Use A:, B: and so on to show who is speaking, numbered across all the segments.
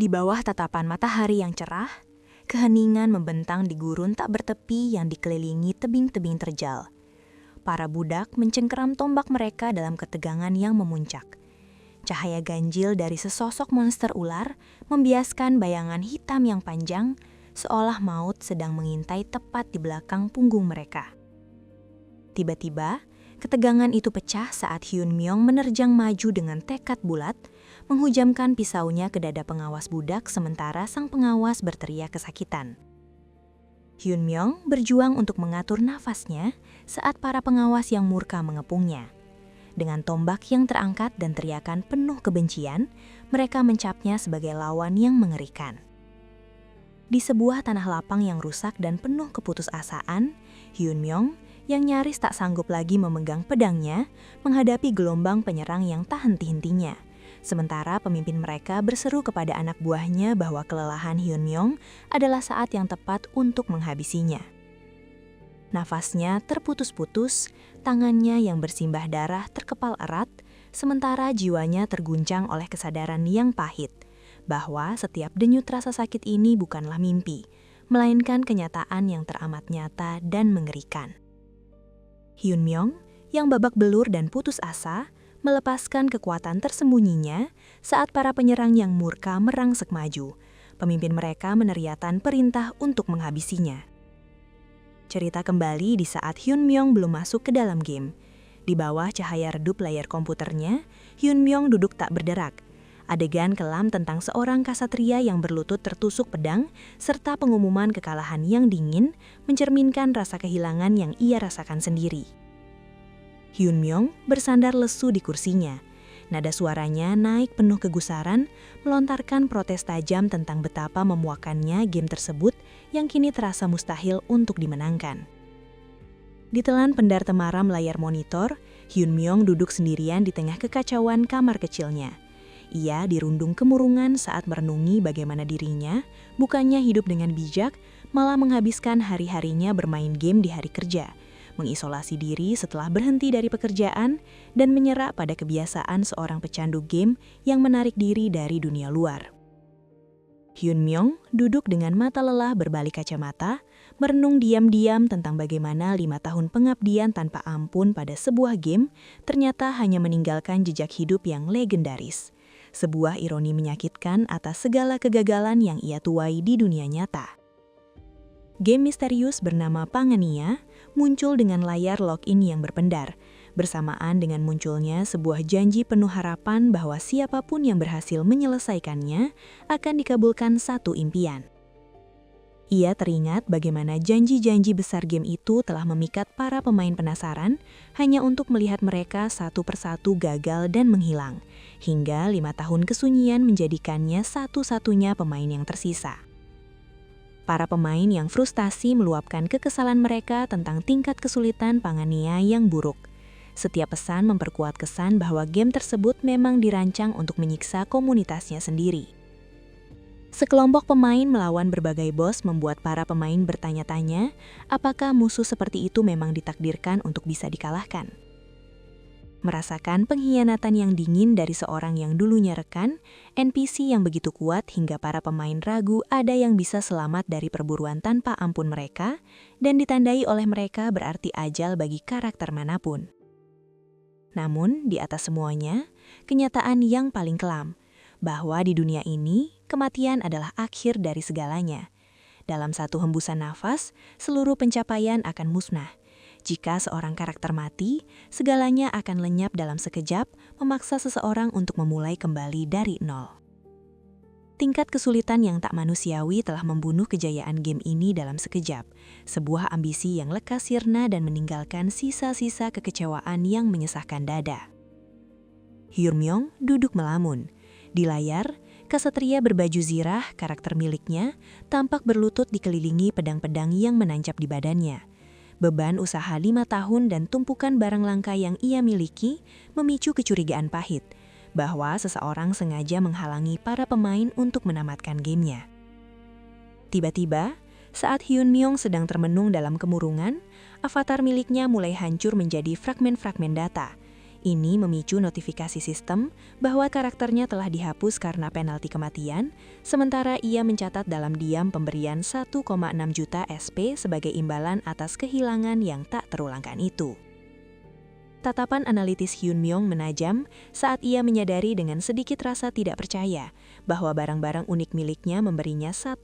A: Di bawah tatapan matahari yang cerah, keheningan membentang di gurun tak bertepi yang dikelilingi tebing-tebing terjal. Para budak mencengkeram tombak mereka dalam ketegangan yang memuncak. Cahaya ganjil dari sesosok monster ular membiaskan bayangan hitam yang panjang, seolah maut sedang mengintai tepat di belakang punggung mereka. Tiba-tiba, ketegangan itu pecah saat Hyun Myong menerjang maju dengan tekad bulat, menghujamkan pisaunya ke dada pengawas budak sementara sang pengawas berteriak kesakitan. Hyun Myong berjuang untuk mengatur nafasnya saat para pengawas yang murka mengepungnya. Dengan tombak yang terangkat dan teriakan penuh kebencian, mereka mencapnya sebagai lawan yang mengerikan. Di sebuah tanah lapang yang rusak dan penuh keputusasaan, Hyun Myong yang nyaris tak sanggup lagi memegang pedangnya menghadapi gelombang penyerang yang tak henti-hentinya. Sementara pemimpin mereka berseru kepada anak buahnya bahwa kelelahan Hyun Myong adalah saat yang tepat untuk menghabisinya. Nafasnya terputus-putus, tangannya yang bersimbah darah terkepal erat, sementara jiwanya terguncang oleh kesadaran yang pahit, bahwa setiap denyut rasa sakit ini bukanlah mimpi, melainkan kenyataan yang teramat nyata dan mengerikan. Hyun Myong, yang babak belur dan putus asa, melepaskan kekuatan tersembunyinya saat para penyerang yang murka merangsek maju. Pemimpin mereka meneriakkan perintah untuk menghabisinya. Cerita kembali di saat Hyun Myong belum masuk ke dalam game. Di bawah cahaya redup layar komputernya, Hyun Myong duduk tak berderak. Adegan kelam tentang seorang kasatria yang berlutut tertusuk pedang, serta pengumuman kekalahan yang dingin, mencerminkan rasa kehilangan yang ia rasakan sendiri. Hyun Myong bersandar lesu di kursinya. Nada suaranya naik penuh kegusaran, melontarkan protes tajam tentang betapa memuakannya game tersebut yang kini terasa mustahil untuk dimenangkan. Ditelan pendar temaram layar monitor, Hyun Myong duduk sendirian di tengah kekacauan kamar kecilnya. Ia dirundung kemurungan saat merenungi bagaimana dirinya, bukannya hidup dengan bijak, malah menghabiskan hari-harinya bermain game di hari kerja, mengisolasi diri setelah berhenti dari pekerjaan, dan menyerah pada kebiasaan seorang pecandu game yang menarik diri dari dunia luar. Hyun Myong duduk dengan mata lelah berbalik kacamata, merenung diam-diam tentang bagaimana 5 tahun pengabdian tanpa ampun pada sebuah game ternyata hanya meninggalkan jejak hidup yang legendaris. Sebuah ironi menyakitkan atas segala kegagalan yang ia tuai di dunia nyata. Game misterius bernama Pangania muncul dengan layar login yang berpendar, bersamaan dengan munculnya sebuah janji penuh harapan bahwa siapapun yang berhasil menyelesaikannya akan dikabulkan satu impian. Ia teringat bagaimana janji-janji besar game itu telah memikat para pemain penasaran hanya untuk melihat mereka satu persatu gagal dan menghilang, hingga 5 tahun kesunyian menjadikannya satu-satunya pemain yang tersisa. Para pemain yang frustasi meluapkan kekesalan mereka tentang tingkat kesulitan Pangania yang buruk. Setiap pesan memperkuat kesan bahwa game tersebut memang dirancang untuk menyiksa komunitasnya sendiri. Sekelompok pemain melawan berbagai bos membuat para pemain bertanya-tanya apakah musuh seperti itu memang ditakdirkan untuk bisa dikalahkan. Merasakan pengkhianatan yang dingin dari seorang yang dulunya rekan, NPC yang begitu kuat hingga para pemain ragu ada yang bisa selamat dari perburuan tanpa ampun mereka, dan ditandai oleh mereka berarti ajal bagi karakter manapun. Namun, di atas semuanya, kenyataan yang paling kelam, bahwa di dunia ini, kematian adalah akhir dari segalanya. Dalam satu hembusan nafas, seluruh pencapaian akan musnah. Jika seorang karakter mati, segalanya akan lenyap dalam sekejap, memaksa seseorang untuk memulai kembali dari nol. Tingkat kesulitan yang tak manusiawi telah membunuh kejayaan game ini dalam sekejap, sebuah ambisi yang lekas sirna dan meninggalkan sisa-sisa kekecewaan yang menyesakkan dada. Hyun Myong duduk melamun. Di layar, kasatria berbaju zirah, karakter miliknya, tampak berlutut dikelilingi pedang-pedang yang menancap di badannya. Beban usaha 5 tahun dan tumpukan barang langka yang ia miliki memicu kecurigaan pahit, bahwa seseorang sengaja menghalangi para pemain untuk menamatkan gamenya. Tiba-tiba, saat Hyun Myong sedang termenung dalam kemurungan, avatar miliknya mulai hancur menjadi fragmen-fragmen data. Ini memicu notifikasi sistem bahwa karakternya telah dihapus karena penalti kematian, sementara ia mencatat dalam diam pemberian 1,6 juta SP sebagai imbalan atas kehilangan yang tak terulangkan itu. Tatapan analitis Hyun Myung menajam saat ia menyadari dengan sedikit rasa tidak percaya bahwa barang-barang unik miliknya memberinya 1,6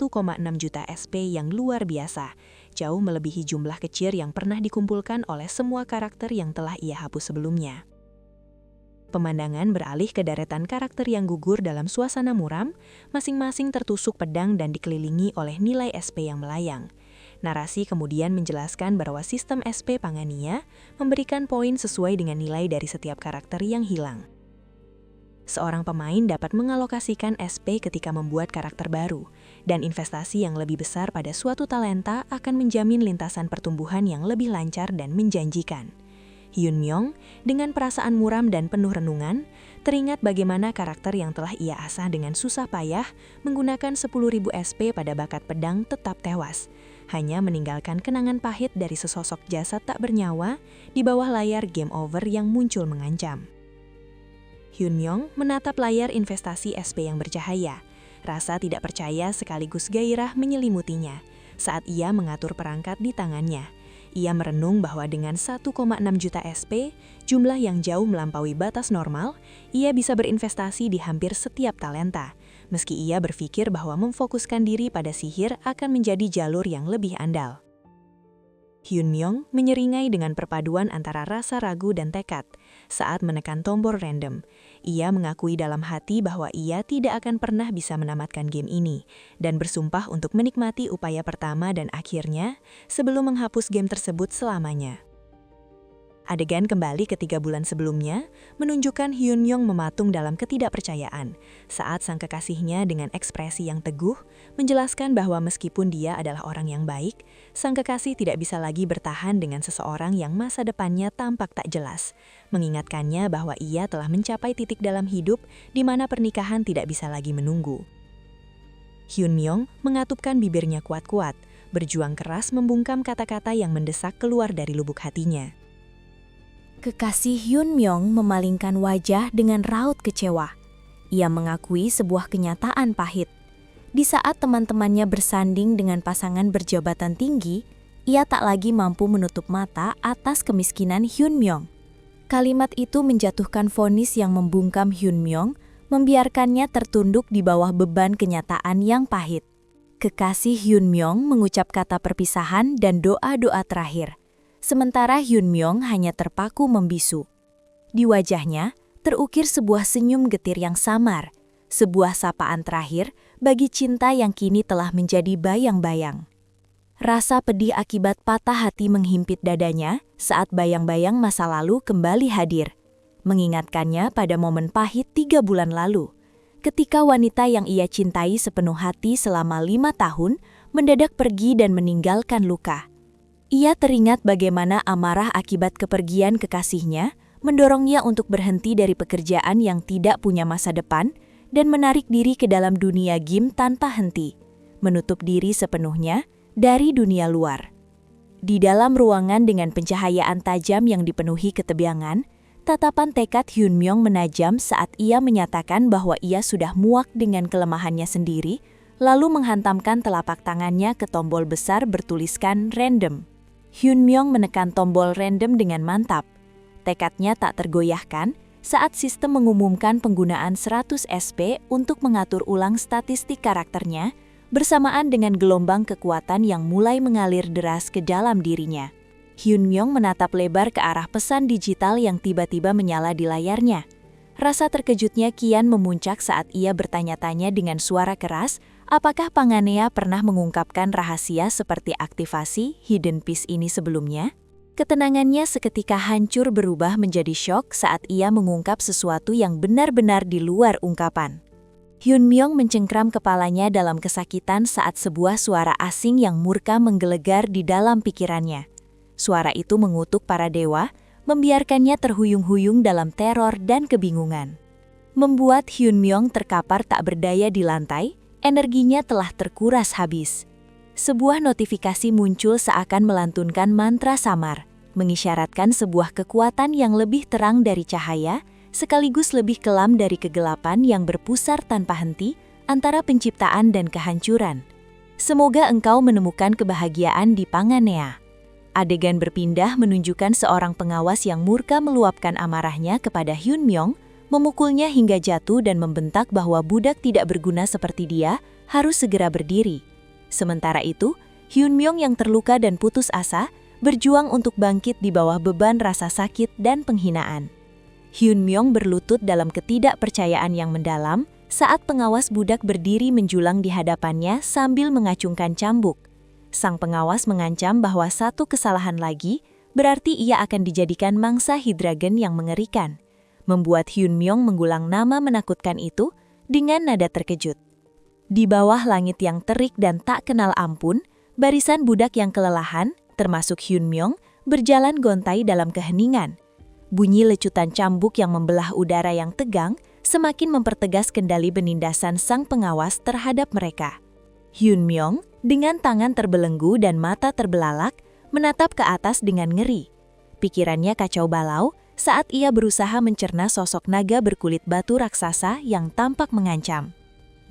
A: juta SP yang luar biasa, jauh melebihi jumlah kecil yang pernah dikumpulkan oleh semua karakter yang telah ia hapus sebelumnya. Pemandangan beralih ke deretan karakter yang gugur dalam suasana muram, masing-masing tertusuk pedang dan dikelilingi oleh nilai SP yang melayang. Narasi kemudian menjelaskan bahwa sistem SP Pangania memberikan poin sesuai dengan nilai dari setiap karakter yang hilang. Seorang pemain dapat mengalokasikan SP ketika membuat karakter baru, dan investasi yang lebih besar pada suatu talenta akan menjamin lintasan pertumbuhan yang lebih lancar dan menjanjikan. Hyun Myung, dengan perasaan muram dan penuh renungan, teringat bagaimana karakter yang telah ia asah dengan susah payah menggunakan 10.000 SP pada bakat pedang tetap tewas, hanya meninggalkan kenangan pahit dari sesosok jasad tak bernyawa di bawah layar game over yang muncul mengancam. Hyun Myung menatap layar investasi SP yang bercahaya. Rasa tidak percaya sekaligus gairah menyelimutinya saat ia mengatur perangkat di tangannya. Ia merenung bahwa dengan 1,6 juta SP, jumlah yang jauh melampaui batas normal, ia bisa berinvestasi di hampir setiap talenta, meski ia berpikir bahwa memfokuskan diri pada sihir akan menjadi jalur yang lebih andal. Hyun Myung menyeringai dengan perpaduan antara rasa ragu dan tekad saat menekan tombol random. Ia mengakui dalam hati bahwa ia tidak akan pernah bisa menamatkan game ini dan bersumpah untuk menikmati upaya pertama dan akhirnya sebelum menghapus game tersebut selamanya. Adegan kembali ke 3 bulan sebelumnya menunjukkan Hyun Myung mematung dalam ketidakpercayaan saat sang kekasihnya dengan ekspresi yang teguh menjelaskan bahwa meskipun dia adalah orang yang baik, sang kekasih tidak bisa lagi bertahan dengan seseorang yang masa depannya tampak tak jelas, mengingatkannya bahwa ia telah mencapai titik dalam hidup di mana pernikahan tidak bisa lagi menunggu. Hyun Myung mengatupkan bibirnya kuat-kuat, berjuang keras membungkam kata-kata yang mendesak keluar dari lubuk hatinya.
B: Kekasih Hyun Myung memalingkan wajah dengan raut kecewa. Ia mengakui sebuah kenyataan pahit. Di saat teman-temannya bersanding dengan pasangan berjabatan tinggi, ia tak lagi mampu menutup mata atas kemiskinan Hyun Myung. Kalimat itu menjatuhkan vonis yang membungkam Hyun Myung, membiarkannya tertunduk di bawah beban kenyataan yang pahit. Kekasih Hyun Myung mengucap kata perpisahan dan doa-doa terakhir. Sementara Hyun Myung hanya terpaku membisu. Di wajahnya terukir sebuah senyum getir yang samar, sebuah sapaan terakhir bagi cinta yang kini telah menjadi bayang-bayang. Rasa pedih akibat patah hati menghimpit dadanya saat bayang-bayang masa lalu kembali hadir, mengingatkannya pada momen pahit 3 bulan lalu, ketika wanita yang ia cintai sepenuh hati selama 5 tahun mendadak pergi dan meninggalkan luka. Ia teringat bagaimana amarah akibat kepergian kekasihnya mendorongnya untuk berhenti dari pekerjaan yang tidak punya masa depan dan menarik diri ke dalam dunia game tanpa henti, menutup diri sepenuhnya dari dunia luar. Di dalam ruangan dengan pencahayaan tajam yang dipenuhi ketegangan, tatapan tekad Hyun Myung menajam saat ia menyatakan bahwa ia sudah muak dengan kelemahannya sendiri, lalu menghantamkan telapak tangannya ke tombol besar bertuliskan random. Hyun Myung menekan tombol random dengan mantap. Tekadnya tak tergoyahkan saat sistem mengumumkan penggunaan 100 SP untuk mengatur ulang statistik karakternya bersamaan dengan gelombang kekuatan yang mulai mengalir deras ke dalam dirinya. Hyun Myung menatap lebar ke arah pesan digital yang tiba-tiba menyala di layarnya. Rasa terkejutnya kian memuncak saat ia bertanya-tanya dengan suara keras, apakah Pangania pernah mengungkapkan rahasia seperti aktivasi Hidden Piece ini sebelumnya? Ketenangannya seketika hancur berubah menjadi syok saat ia mengungkap sesuatu yang benar-benar di luar ungkapan. Hyun Myung mencengkram kepalanya dalam kesakitan saat sebuah suara asing yang murka menggelegar di dalam pikirannya. Suara itu mengutuk para dewa, membiarkannya terhuyung-huyung dalam teror dan kebingungan. Membuat Hyun Myung terkapar tak berdaya di lantai, energinya telah terkuras habis. Sebuah notifikasi muncul seakan melantunkan mantra samar, mengisyaratkan sebuah kekuatan yang lebih terang dari cahaya, sekaligus lebih kelam dari kegelapan yang berpusar tanpa henti antara penciptaan dan kehancuran. Semoga engkau menemukan kebahagiaan di Panganea. Adegan berpindah menunjukkan seorang pengawas yang murka meluapkan amarahnya kepada Hyunmyong, memukulnya hingga jatuh dan membentak bahwa budak tidak berguna seperti dia harus segera berdiri. Sementara itu, Hyunmyong yang terluka dan putus asa berjuang untuk bangkit di bawah beban rasa sakit dan penghinaan. Hyunmyong berlutut dalam ketidakpercayaan yang mendalam saat pengawas budak berdiri menjulang di hadapannya sambil mengacungkan cambuk. Sang pengawas mengancam bahwa satu kesalahan lagi berarti ia akan dijadikan mangsa Hydreigon yang mengerikan, membuat Hyunmyong mengulang nama menakutkan itu dengan nada terkejut. Di bawah langit yang terik dan tak kenal ampun, barisan budak yang kelelahan, termasuk Hyunmyong, berjalan gontai dalam keheningan. Bunyi lecutan cambuk yang membelah udara yang tegang semakin mempertegas kendali penindasan sang pengawas terhadap mereka. Hyunmyong, dengan tangan terbelenggu dan mata terbelalak, menatap ke atas dengan ngeri. Pikirannya kacau balau saat ia berusaha mencerna sosok naga berkulit batu raksasa yang tampak mengancam.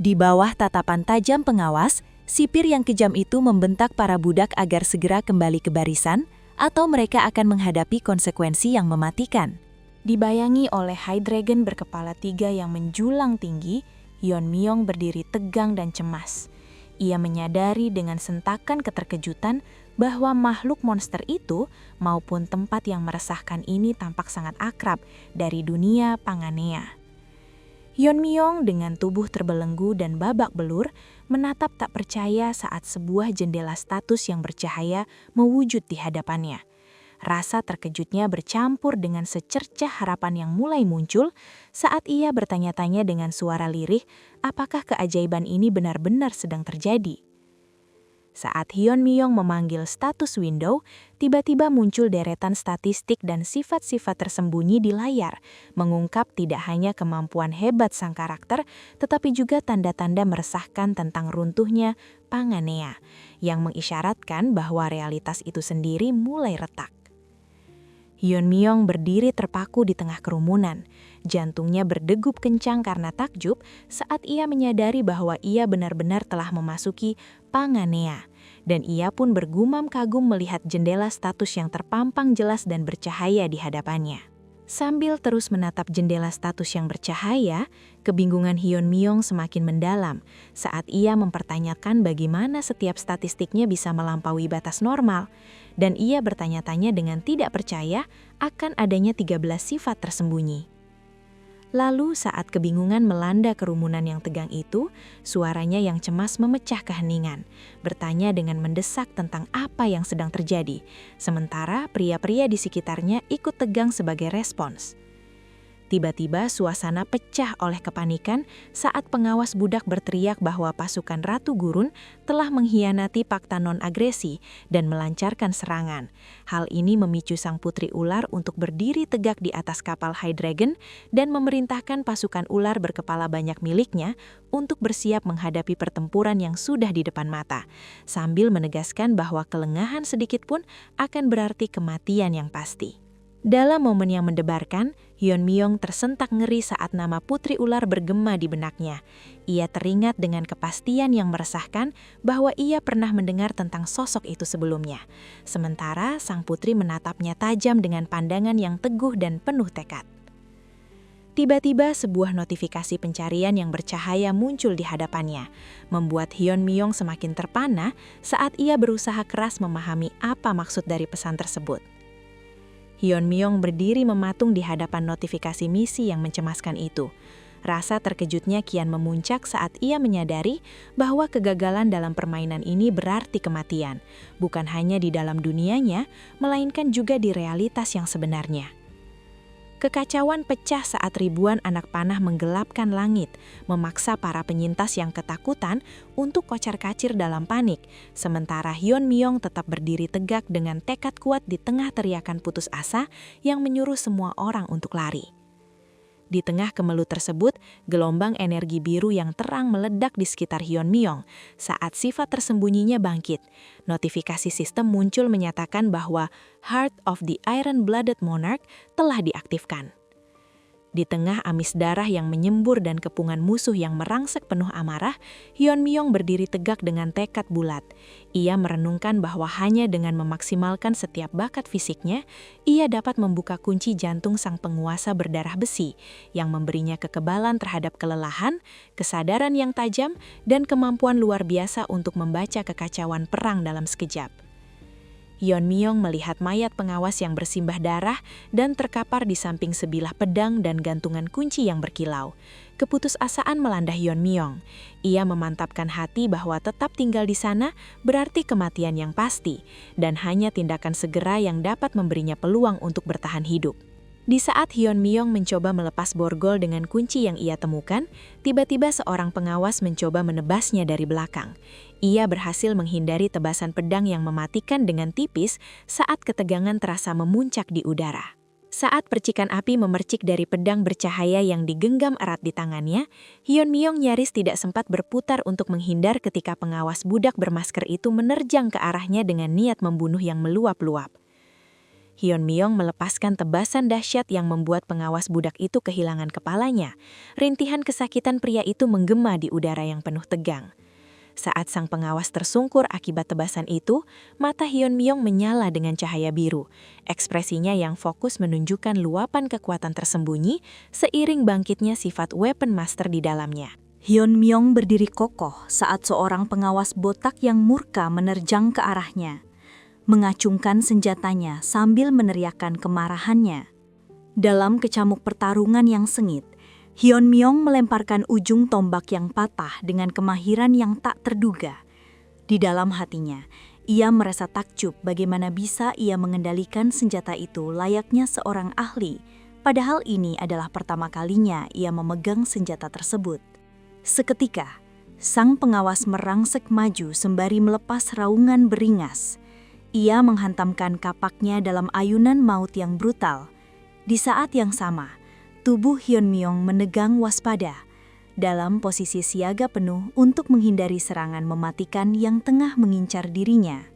B: Di bawah tatapan tajam pengawas, sipir yang kejam itu membentak para budak agar segera kembali ke barisan, atau mereka akan menghadapi konsekuensi yang mematikan.
A: Dibayangi oleh Hydreigon berkepala 3 yang menjulang tinggi, Hyunmyong berdiri tegang dan cemas. Ia menyadari dengan sentakan keterkejutan bahwa makhluk monster itu maupun tempat yang meresahkan ini tampak sangat akrab dari dunia Panganea. Hyunmyong dengan tubuh terbelenggu dan babak belur menatap tak percaya saat sebuah jendela status yang bercahaya mewujud di hadapannya. Rasa terkejutnya bercampur dengan secercah harapan yang mulai muncul saat ia bertanya-tanya dengan suara lirih apakah keajaiban ini benar-benar sedang terjadi. Saat Hyunmyong memanggil status window, tiba-tiba muncul deretan statistik dan sifat-sifat tersembunyi di layar, mengungkap tidak hanya kemampuan hebat sang karakter, tetapi juga tanda-tanda meresahkan tentang runtuhnya Panganea, yang mengisyaratkan bahwa realitas itu sendiri mulai retak. Hyunmyong berdiri terpaku di tengah kerumunan. Jantungnya berdegup kencang karena takjub saat ia menyadari bahwa ia benar-benar telah memasuki Panganea. Dan ia pun bergumam kagum melihat jendela status yang terpampang jelas dan bercahaya di hadapannya. Sambil terus menatap jendela status yang bercahaya, kebingungan Hyunmyong semakin mendalam saat ia mempertanyakan bagaimana setiap statistiknya bisa melampaui batas normal. Dan ia bertanya-tanya dengan tidak percaya akan adanya 13 sifat tersembunyi. Lalu saat kebingungan melanda kerumunan yang tegang itu, suaranya yang cemas memecah keheningan, bertanya dengan mendesak tentang apa yang sedang terjadi, sementara pria-pria di sekitarnya ikut tegang sebagai respons. Tiba-tiba suasana pecah oleh kepanikan saat pengawas budak berteriak bahwa pasukan Ratu Gurun telah mengkhianati fakta non-agresi dan melancarkan serangan. Hal ini memicu sang putri ular untuk berdiri tegak di atas kapal Hydreigon dan memerintahkan pasukan ular berkepala banyak miliknya untuk bersiap menghadapi pertempuran yang sudah di depan mata, sambil menegaskan bahwa kelengahan sedikit pun akan berarti kematian yang pasti. Dalam momen yang mendebarkan, Hyunmyong tersentak ngeri saat nama putri ular bergema di benaknya. Ia teringat dengan kepastian yang meresahkan bahwa ia pernah mendengar tentang sosok itu sebelumnya. Sementara sang putri menatapnya tajam dengan pandangan yang teguh dan penuh tekad. Tiba-tiba sebuah notifikasi pencarian yang bercahaya muncul di hadapannya, membuat Hyunmyong semakin terpana saat ia berusaha keras memahami apa maksud dari pesan tersebut. Hyunmyong berdiri mematung di hadapan notifikasi misi yang mencemaskan itu. Rasa terkejutnya kian memuncak saat ia menyadari bahwa kegagalan dalam permainan ini berarti kematian, bukan hanya di dalam dunianya, melainkan juga di realitas yang sebenarnya. Kekacauan pecah saat ribuan anak panah menggelapkan langit, memaksa para penyintas yang ketakutan untuk kocar-kacir dalam panik, sementara Hyunmyong tetap berdiri tegak dengan tekad kuat di tengah teriakan putus asa yang menyuruh semua orang untuk lari.
C: Di tengah kemelut tersebut, gelombang energi biru yang terang meledak di sekitar Hyunmyeong. Saat sifat tersembunyinya bangkit, notifikasi sistem muncul menyatakan bahwa Heart of the Iron-Blooded Monarch telah diaktifkan. Di tengah amis darah yang menyembur dan kepungan musuh yang merangsek penuh amarah, Hyunmyeong berdiri tegak dengan tekad bulat. Ia merenungkan bahwa hanya dengan memaksimalkan setiap bakat fisiknya, ia dapat membuka kunci jantung sang penguasa berdarah besi, yang memberinya kekebalan terhadap kelelahan, kesadaran yang tajam, dan kemampuan luar biasa untuk membaca kekacauan perang dalam sekejap. Hyunmyeong melihat mayat pengawas yang bersimbah darah dan terkapar di samping sebilah pedang dan gantungan kunci yang berkilau. Keputusasaan melanda Hyunmyeong. Ia memantapkan hati bahwa tetap tinggal di sana berarti kematian yang pasti, dan hanya tindakan segera yang dapat memberinya peluang untuk bertahan hidup. Di saat Hyunmyeong mencoba melepas borgol dengan kunci yang ia temukan, tiba-tiba seorang pengawas mencoba menebasnya dari belakang. Ia berhasil menghindari tebasan pedang yang mematikan dengan tipis saat ketegangan terasa memuncak di udara. Saat percikan api memercik dari pedang bercahaya yang digenggam erat di tangannya, Hyunmyeong nyaris tidak sempat berputar untuk menghindar ketika pengawas budak bermasker itu menerjang ke arahnya dengan niat membunuh yang meluap-luap. Hyunmyeong melepaskan tebasan dahsyat yang membuat pengawas budak itu kehilangan kepalanya. Rintihan kesakitan pria itu menggema di udara yang penuh tegang. Saat sang pengawas tersungkur akibat tebasan itu, mata Hyunmyeong menyala dengan cahaya biru. Ekspresinya yang fokus menunjukkan luapan kekuatan tersembunyi seiring bangkitnya sifat weapon master di dalamnya.
A: Hyunmyeong berdiri kokoh saat seorang pengawas botak yang murka menerjang ke arahnya, mengacungkan senjatanya sambil meneriakkan kemarahannya. Dalam kecamuk pertarungan yang sengit, Hyunmyeong melemparkan ujung tombak yang patah dengan kemahiran yang tak terduga. Di dalam hatinya, ia merasa takjub bagaimana bisa ia mengendalikan senjata itu layaknya seorang ahli, padahal ini adalah pertama kalinya ia memegang senjata tersebut. Seketika, sang pengawas merangsek maju sembari melepas raungan beringas. Ia menghantamkan kapaknya dalam ayunan maut yang brutal. Di saat yang sama, tubuh Hyunmyeong menegang waspada, dalam posisi siaga penuh untuk menghindari serangan mematikan yang tengah mengincar dirinya.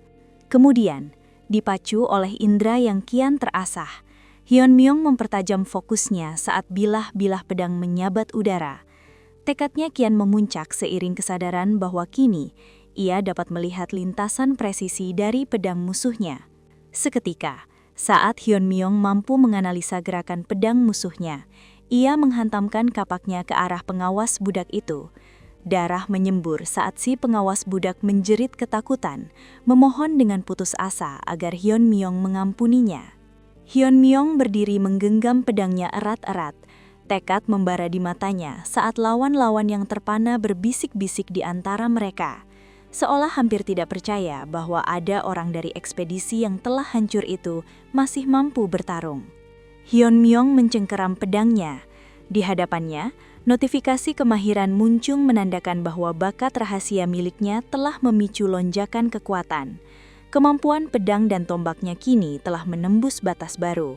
A: Kemudian, dipacu oleh indera yang kian terasah, Hyunmyeong mempertajam fokusnya saat bilah-bilah pedang menyabat udara. Tekadnya kian memuncak seiring kesadaran bahwa kini ia dapat melihat lintasan presisi dari pedang musuhnya. Seketika, saat Hyunmyeong mampu menganalisa gerakan pedang musuhnya, ia menghantamkan kapaknya ke arah pengawas budak itu. Darah menyembur saat si pengawas budak menjerit ketakutan, memohon dengan putus asa agar Hyunmyeong mengampuninya. Hyunmyeong berdiri menggenggam pedangnya erat-erat, tekad membara di matanya saat lawan-lawan yang terpana berbisik-bisik di antara mereka. Seolah hampir tidak percaya bahwa ada orang dari ekspedisi yang telah hancur itu masih mampu bertarung. Hyunmyeong mencengkeram pedangnya. Di hadapannya, notifikasi kemahiran muncul menandakan bahwa bakat rahasia miliknya telah memicu lonjakan kekuatan. Kemampuan pedang dan tombaknya kini telah menembus batas baru.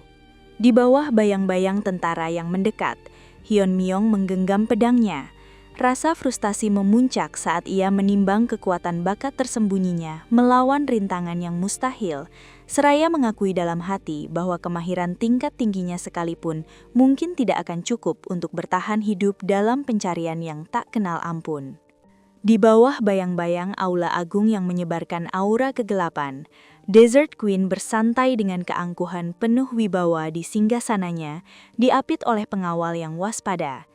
A: Di bawah bayang-bayang tentara yang mendekat, Hyunmyeong menggenggam pedangnya. Rasa frustasi memuncak saat ia menimbang kekuatan bakat tersembunyinya melawan rintangan yang mustahil, seraya mengakui dalam hati bahwa kemahiran tingkat tingginya sekalipun mungkin tidak akan cukup untuk bertahan hidup dalam pencarian yang tak kenal ampun. Di bawah bayang-bayang aula agung yang menyebarkan aura kegelapan, Desert Queen bersantai dengan keangkuhan penuh wibawa di singgasananya, diapit oleh pengawal yang waspada.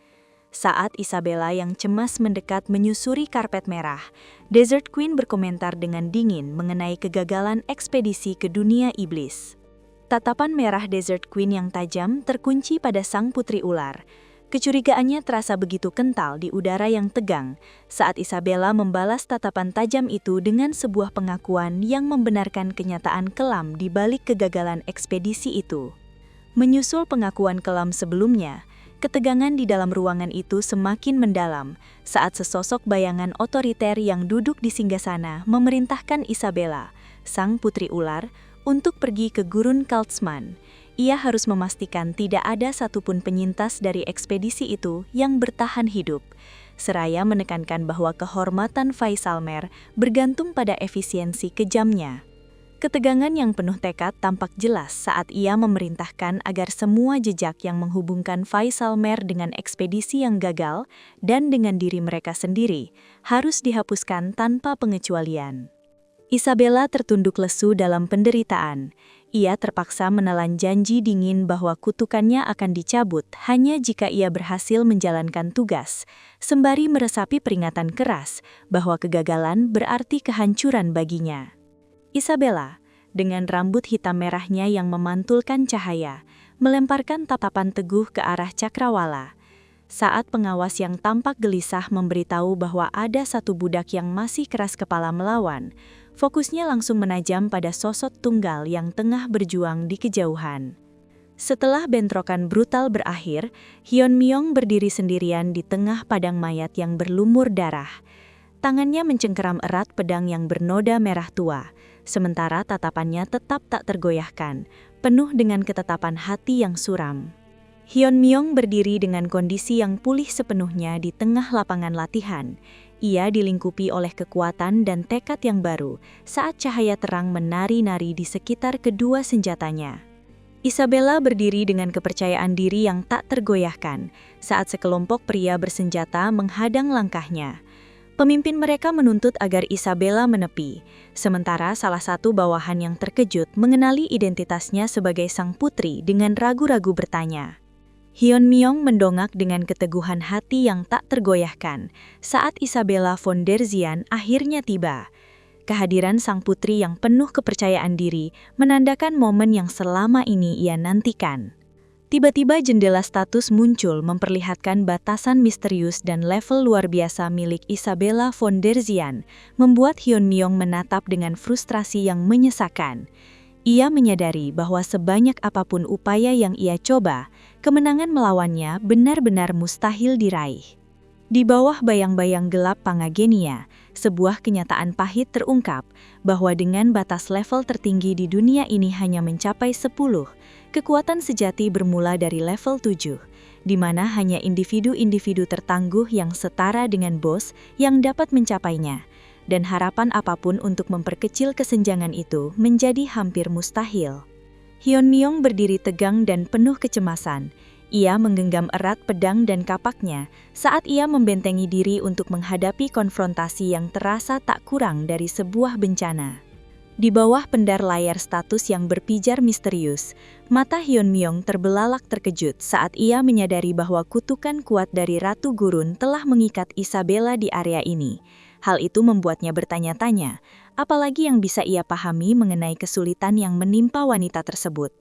A: Saat Isabella yang cemas mendekat menyusuri karpet merah, Desert Queen berkomentar dengan dingin mengenai kegagalan ekspedisi ke dunia iblis. Tatapan merah Desert Queen yang tajam terkunci pada sang putri ular. Kecurigaannya terasa begitu kental di udara yang tegang saat Isabella membalas tatapan tajam itu dengan sebuah pengakuan yang membenarkan kenyataan kelam di balik kegagalan ekspedisi itu. Menyusul pengakuan kelam sebelumnya, ketegangan di dalam ruangan itu semakin mendalam saat sesosok bayangan otoriter yang duduk di singgasana memerintahkan Isabella, sang putri ular, untuk pergi ke gurun Kaltsman. ia harus memastikan tidak ada satupun penyintas dari ekspedisi itu yang bertahan hidup, seraya menekankan bahwa kehormatan Faisalmer bergantung pada efisiensi kejamnya. Ketegangan yang penuh tekad tampak jelas saat ia memerintahkan agar semua jejak yang menghubungkan Faisalmer dengan ekspedisi yang gagal dan dengan diri mereka sendiri harus dihapuskan tanpa pengecualian. Isabella tertunduk lesu dalam penderitaan. Ia terpaksa menelan janji dingin bahwa kutukannya akan dicabut hanya jika ia berhasil menjalankan tugas, sembari meresapi peringatan keras bahwa kegagalan berarti kehancuran baginya. Isabella, dengan rambut hitam merahnya yang memantulkan cahaya, melemparkan tatapan teguh ke arah Cakrawala. Saat pengawas yang tampak gelisah memberitahu bahwa ada satu budak yang masih keras kepala melawan, fokusnya langsung menajam pada sosok tunggal yang tengah berjuang di kejauhan. Setelah bentrokan brutal berakhir, Hyunmyeong berdiri sendirian di tengah padang mayat yang berlumur darah. Tangannya mencengkeram erat pedang yang bernoda merah tua, sementara tatapannya tetap tak tergoyahkan, penuh dengan ketetapan hati yang suram. Hyunmyeong berdiri dengan kondisi yang pulih sepenuhnya di tengah lapangan latihan. Ia dilingkupi oleh kekuatan dan tekad yang baru saat cahaya terang menari-nari di sekitar kedua senjatanya. Isabella berdiri dengan kepercayaan diri yang tak tergoyahkan saat sekelompok pria bersenjata menghadang langkahnya. Pemimpin mereka menuntut agar Isabella menepi, sementara salah satu bawahan yang terkejut mengenali identitasnya sebagai sang putri dengan ragu-ragu bertanya. Hyunmyeong mendongak dengan keteguhan hati yang tak tergoyahkan saat Isabella von der Zian akhirnya tiba. Kehadiran sang putri yang penuh kepercayaan diri menandakan momen yang selama ini ia nantikan. Tiba-tiba jendela status muncul memperlihatkan batasan misterius dan level luar biasa milik Isabella von der Zian, membuat Hyunmyeong menatap dengan frustrasi yang menyesakan. Ia menyadari bahwa sebanyak apapun upaya yang ia coba, kemenangan melawannya benar-benar mustahil diraih. Di bawah bayang-bayang gelap Pangagenia, sebuah kenyataan pahit terungkap bahwa dengan batas level tertinggi di dunia ini hanya mencapai 10, kekuatan sejati bermula dari level 7, di mana hanya individu-individu tertangguh yang setara dengan bos yang dapat mencapainya, dan harapan apapun untuk memperkecil kesenjangan itu menjadi hampir mustahil. Hyunmyeong berdiri tegang dan penuh kecemasan. Ia menggenggam erat pedang dan kapaknya saat ia membentengi diri untuk menghadapi konfrontasi yang terasa tak kurang dari sebuah bencana. Di bawah pendar layar status yang berpijar misterius, mata Hyunmyeong terbelalak terkejut saat ia menyadari bahwa kutukan kuat dari Ratu Gurun telah mengikat Isabella di area ini. Hal itu membuatnya bertanya-tanya, apalagi yang bisa ia pahami mengenai kesulitan yang menimpa wanita tersebut.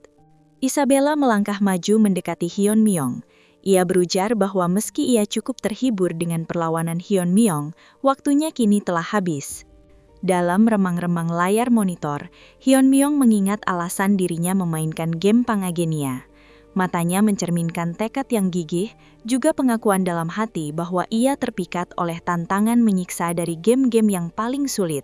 A: Isabella melangkah maju mendekati Hyunmyeong. Ia berujar bahwa meski ia cukup terhibur dengan perlawanan Hyunmyeong, waktunya kini telah habis. Dalam remang-remang layar monitor, Hyunmyeong mengingat alasan dirinya memainkan game Pangagenia. Matanya mencerminkan tekad yang gigih, juga pengakuan dalam hati bahwa ia terpikat oleh tantangan menyiksa dari game-game yang paling sulit.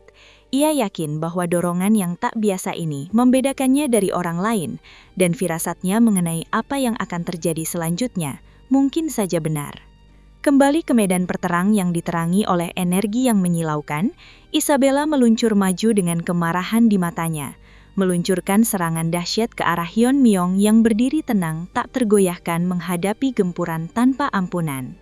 A: Ia yakin bahwa dorongan yang tak biasa ini membedakannya dari orang lain, dan firasatnya mengenai apa yang akan terjadi selanjutnya mungkin saja benar. Kembali ke medan perterang yang diterangi oleh energi yang menyilaukan, Isabella meluncur maju dengan kemarahan di matanya, meluncurkan serangan dahsyat ke arah Hyunmyeong yang berdiri tenang tak tergoyahkan menghadapi gempuran tanpa ampunan.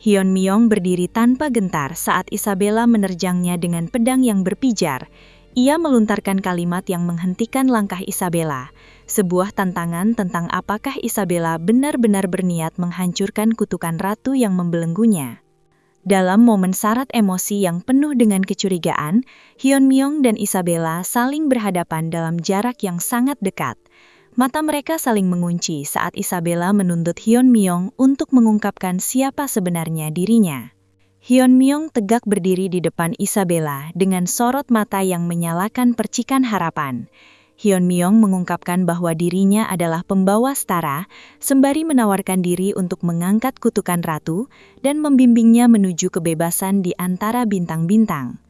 A: Hyunmyeong berdiri tanpa gentar saat Isabella menerjangnya dengan pedang yang berpijar. Ia melontarkan kalimat yang menghentikan langkah Isabella, sebuah tantangan tentang apakah Isabella benar-benar berniat menghancurkan kutukan ratu yang membelenggunya. Dalam momen syarat emosi yang penuh dengan kecurigaan, Hyunmyeong dan Isabella saling berhadapan dalam jarak yang sangat dekat. Mata mereka saling mengunci saat Isabella menuntut Hyunmyeong untuk mengungkapkan siapa sebenarnya dirinya. Hyunmyeong tegak berdiri di depan Isabella dengan sorot mata yang menyalakan percikan harapan. Hyunmyeong mengungkapkan bahwa dirinya adalah pembawa setara, sembari menawarkan diri untuk mengangkat kutukan ratu dan membimbingnya menuju kebebasan di antara bintang-bintang.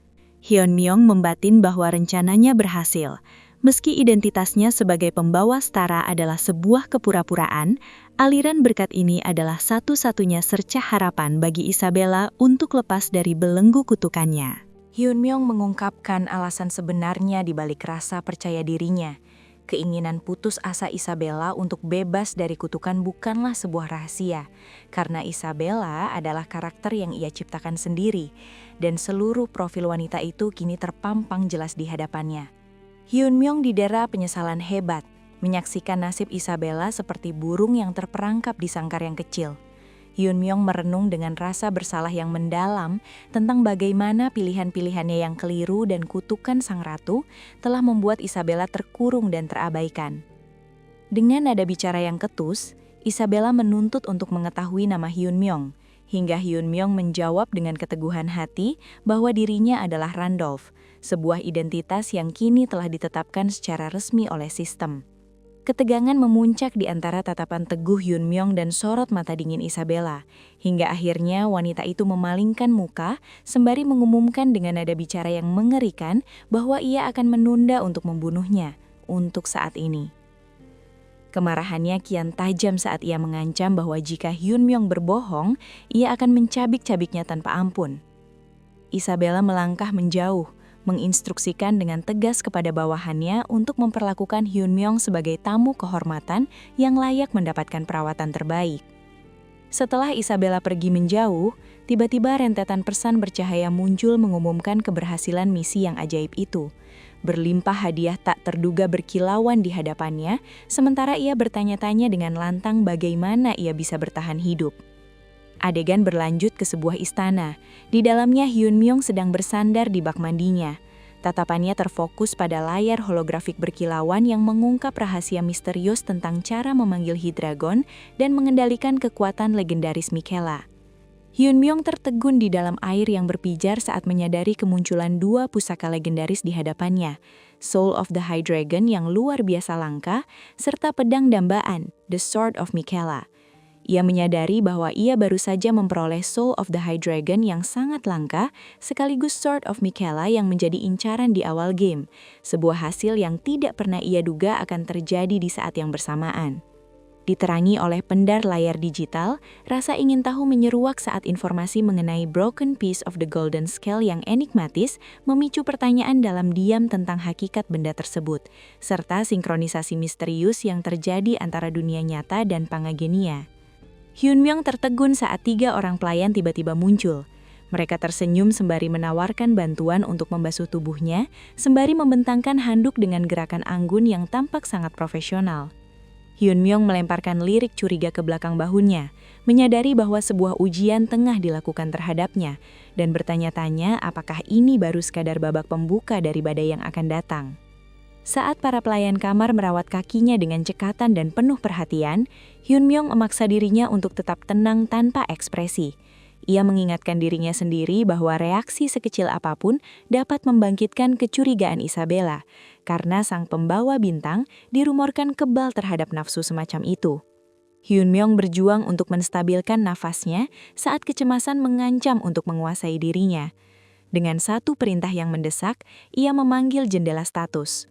A: Hyunmyeong membatin bahwa rencananya berhasil.
B: Meski identitasnya sebagai pembawa setara adalah sebuah kepura-puraan, aliran berkat ini adalah satu-satunya secercah harapan bagi Isabella untuk lepas dari belenggu kutukannya.
A: Hyun Myung mengungkapkan alasan sebenarnya di balik rasa percaya dirinya. Keinginan putus asa Isabella untuk bebas dari kutukan bukanlah sebuah rahasia, karena Isabella adalah karakter yang ia ciptakan sendiri, dan seluruh profil wanita itu kini terpampang jelas di hadapannya. Hyun Myung didera penyesalan hebat, menyaksikan nasib Isabella seperti burung yang terperangkap di sangkar yang kecil. Hyun Myung merenung dengan rasa bersalah yang mendalam tentang bagaimana pilihan-pilihannya yang keliru dan kutukan sang ratu telah membuat Isabella terkurung dan terabaikan. Dengan nada bicara yang ketus, Isabella menuntut untuk mengetahui nama Hyun Myung, hingga Hyun Myung menjawab dengan keteguhan hati bahwa dirinya adalah Randolph, sebuah identitas yang kini telah ditetapkan secara resmi oleh sistem. Ketegangan memuncak di antara tatapan teguh Hyun Myung dan sorot mata dingin Isabella, hingga akhirnya wanita itu memalingkan muka sembari mengumumkan dengan nada bicara yang mengerikan bahwa ia akan menunda untuk membunuhnya, untuk saat ini. Kemarahannya kian tajam saat ia mengancam bahwa jika Hyun Myung berbohong, ia akan mencabik-cabiknya tanpa ampun. Isabella melangkah menjauh, menginstruksikan dengan tegas kepada bawahannya untuk memperlakukan Hyun Myung sebagai tamu kehormatan yang layak mendapatkan perawatan terbaik. Setelah Isabella pergi menjauh, tiba-tiba rentetan pesan bercahaya muncul mengumumkan keberhasilan misi yang ajaib itu. Berlimpah hadiah tak terduga berkilauan di hadapannya, sementara ia bertanya-tanya dengan lantang bagaimana ia bisa bertahan hidup. Adegan berlanjut ke sebuah istana. Di dalamnya Hyun Myung sedang bersandar di bak mandinya. Tatapannya terfokus pada layar holografik berkilauan yang mengungkap rahasia misterius tentang cara memanggil Hydreigon dan mengendalikan kekuatan legendaris Michaela. Hyun Myung tertegun di dalam air yang berpijar saat menyadari kemunculan dua pusaka legendaris di hadapannya, Soul of the Hydreigon yang luar biasa langka, serta pedang dambaan, The Sword of Michaela. Ia menyadari bahwa ia baru saja memperoleh Soul of the Hydreigon yang sangat langka, sekaligus Sword of Michaela yang menjadi incaran di awal game, sebuah hasil yang tidak pernah ia duga akan terjadi di saat yang bersamaan. Diterangi oleh pendar layar digital, rasa ingin tahu menyeruak saat informasi mengenai Broken Piece of the Golden Scale yang enigmatis memicu pertanyaan dalam diam tentang hakikat benda tersebut, serta sinkronisasi misterius yang terjadi antara dunia nyata dan Pangagenia. Hyun Myung tertegun saat 3 orang pelayan tiba-tiba muncul. Mereka tersenyum sembari menawarkan bantuan untuk membasuh tubuhnya, sembari membentangkan handuk dengan gerakan anggun yang tampak sangat profesional. Hyun Myung melemparkan lirik curiga ke belakang bahunya, menyadari bahwa sebuah ujian tengah dilakukan terhadapnya, dan bertanya-tanya apakah ini baru sekadar babak pembuka dari badai yang akan datang. Saat para pelayan kamar merawat kakinya dengan cekatan dan penuh perhatian, Hyun Myung memaksa dirinya untuk tetap tenang tanpa ekspresi. Ia mengingatkan dirinya sendiri bahwa reaksi sekecil apapun dapat membangkitkan kecurigaan Isabella, karena sang pembawa bintang dirumorkan kebal terhadap nafsu semacam itu. Hyun Myung berjuang untuk menstabilkan nafasnya saat kecemasan mengancam untuk menguasai dirinya. Dengan satu perintah yang mendesak, ia memanggil jendela status.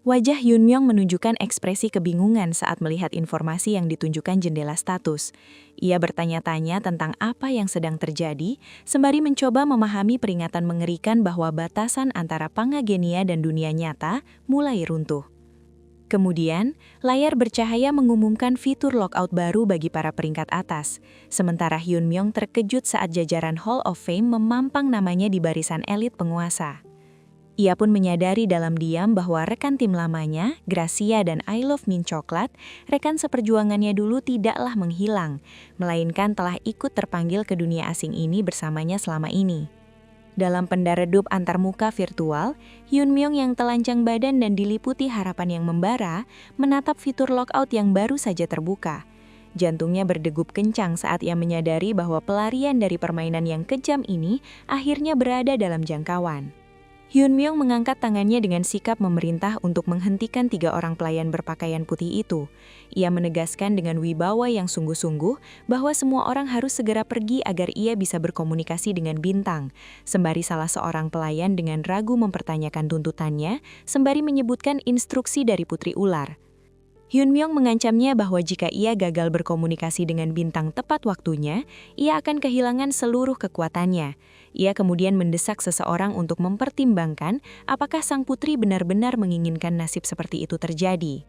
A: Wajah Hyun Myung menunjukkan ekspresi kebingungan saat melihat informasi yang ditunjukkan jendela status. Ia bertanya-tanya tentang apa yang sedang terjadi, sembari mencoba memahami peringatan mengerikan bahwa batasan antara Pangagenia dan dunia nyata mulai runtuh. Kemudian, layar bercahaya mengumumkan fitur lockout baru bagi para peringkat atas, sementara Hyun Myung terkejut saat jajaran Hall of Fame memampang namanya di barisan elit penguasa. Ia pun menyadari dalam diam bahwa rekan tim lamanya, Gracia dan I Love Mint Chocolate, rekan seperjuangannya dulu tidaklah menghilang, melainkan telah ikut terpanggil ke dunia asing ini bersamanya selama ini. Dalam pendaredup antarmuka virtual, Hyun Myung yang telanjang badan dan diliputi harapan yang membara, menatap fitur lockout yang baru saja terbuka. Jantungnya berdegup kencang saat ia menyadari bahwa pelarian dari permainan yang kejam ini akhirnya berada dalam jangkauan. Hyun Myung mengangkat tangannya dengan sikap memerintah untuk menghentikan 3 orang pelayan berpakaian putih itu. Ia menegaskan dengan wibawa yang sungguh-sungguh bahwa semua orang harus segera pergi agar ia bisa berkomunikasi dengan Bintang, sembari salah seorang pelayan dengan ragu mempertanyakan tuntutannya, sembari menyebutkan instruksi dari Putri Ular. Hyun Myung mengancamnya bahwa jika ia gagal berkomunikasi dengan Bintang tepat waktunya, ia akan kehilangan seluruh kekuatannya. Ia kemudian mendesak seseorang untuk mempertimbangkan apakah sang putri benar-benar menginginkan nasib seperti itu terjadi.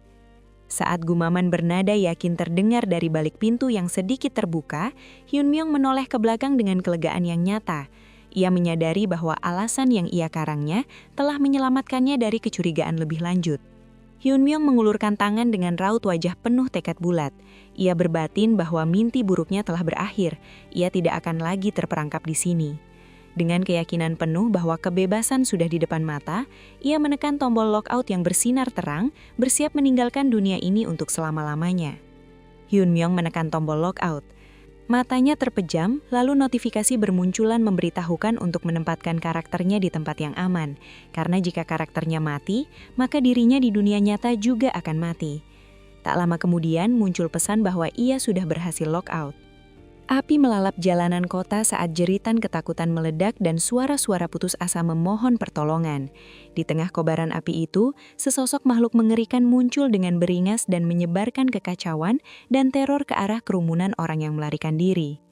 A: Saat gumaman bernada yakin terdengar dari balik pintu yang sedikit terbuka, Hyun Myung menoleh ke belakang dengan kelegaan yang nyata. Ia menyadari bahwa alasan yang ia karangnya telah menyelamatkannya dari kecurigaan lebih lanjut. Hyun Myung mengulurkan tangan dengan raut wajah penuh tekad bulat. Ia berbatin bahwa mimpi buruknya telah berakhir. Ia tidak akan lagi terperangkap di sini. Dengan keyakinan penuh bahwa kebebasan sudah di depan mata, ia menekan tombol lockout yang bersinar terang, bersiap meninggalkan dunia ini untuk selama-lamanya. Hyun Myung menekan tombol lockout. Matanya terpejam, lalu notifikasi bermunculan memberitahukan untuk menempatkan karakternya di tempat yang aman. Karena jika karakternya mati, maka dirinya di dunia nyata juga akan mati. Tak lama kemudian muncul pesan bahwa ia sudah berhasil lockout. Api melalap jalanan kota saat jeritan ketakutan meledak dan suara-suara putus asa memohon pertolongan. Di tengah kobaran api itu, sesosok makhluk mengerikan muncul dengan beringas dan menyebarkan kekacauan dan teror ke arah kerumunan orang yang melarikan diri.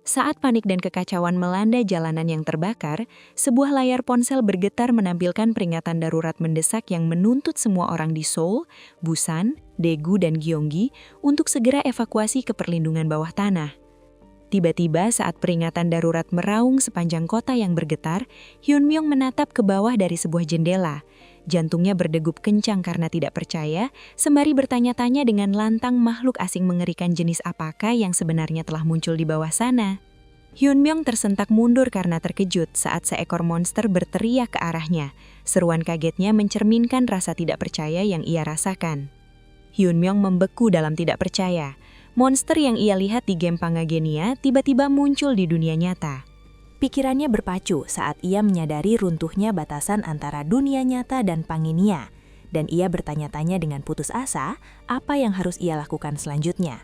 A: Saat panik dan kekacauan melanda jalanan yang terbakar, sebuah layar ponsel bergetar menampilkan peringatan darurat mendesak yang menuntut semua orang di Seoul, Busan, Daegu, dan Gyeonggi untuk segera evakuasi ke perlindungan bawah tanah. Tiba-tiba saat peringatan darurat meraung sepanjang kota yang bergetar, Hyun Myung menatap ke bawah dari sebuah jendela. Jantungnya berdegup kencang karena tidak percaya, sembari bertanya-tanya dengan lantang makhluk asing mengerikan jenis apakah yang sebenarnya telah muncul di bawah sana. Hyun Myung tersentak mundur karena terkejut saat seekor monster berteriak ke arahnya. Seruan kagetnya mencerminkan rasa tidak percaya yang ia rasakan. Hyun Myung membeku dalam tidak percaya. Monster yang ia lihat di game Pangagenia tiba-tiba muncul di dunia nyata.
B: Pikirannya berpacu saat ia menyadari runtuhnya batasan antara dunia nyata dan Pangenia, dan ia bertanya-tanya dengan putus asa apa yang harus ia lakukan selanjutnya.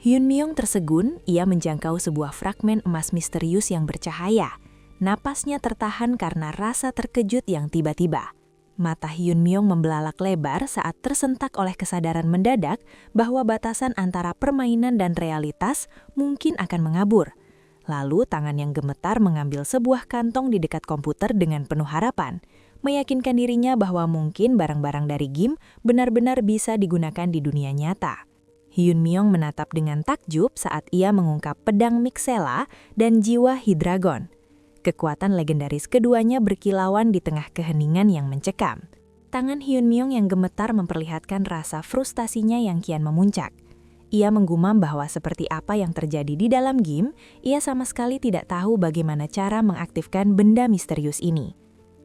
B: Hyun Myung tersegun, ia menjangkau sebuah fragmen emas misterius yang bercahaya. Napasnya tertahan karena rasa terkejut yang tiba-tiba. Mata Hyun Myung membelalak lebar saat tersentak oleh kesadaran mendadak bahwa batasan antara permainan dan realitas mungkin akan mengabur. Lalu tangan yang gemetar mengambil sebuah kantong di dekat komputer dengan penuh harapan, meyakinkan dirinya bahwa mungkin barang-barang dari game benar-benar bisa digunakan di dunia nyata. Hyun Myung menatap dengan takjub saat ia mengungkap pedang Mixela dan jiwa Hydreigon. Kekuatan legendaris keduanya berkilauan di tengah keheningan yang mencekam. Tangan Hyun Myung yang gemetar memperlihatkan rasa frustasinya yang kian memuncak. Ia menggumam bahwa seperti apa yang terjadi di dalam game, ia sama sekali tidak tahu bagaimana cara mengaktifkan benda misterius ini.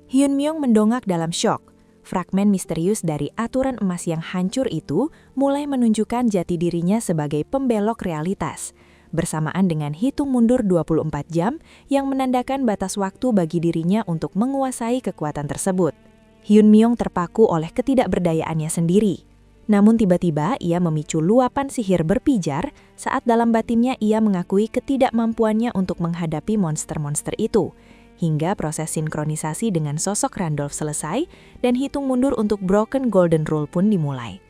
B: Hyun Myung mendongak dalam syok. Fragmen misterius dari aturan emas yang hancur itu mulai menunjukkan jati dirinya sebagai pembelok realitas, bersamaan dengan hitung mundur 24 jam yang menandakan batas waktu bagi dirinya untuk menguasai kekuatan tersebut. Hyun Myung terpaku oleh ketidakberdayaannya sendiri. Namun tiba-tiba ia memicu luapan sihir berpijar saat dalam batinnya ia mengakui ketidakmampuannya untuk menghadapi monster-monster itu, hingga proses sinkronisasi dengan sosok Randolph selesai dan hitung mundur untuk Broken Golden Rule pun dimulai.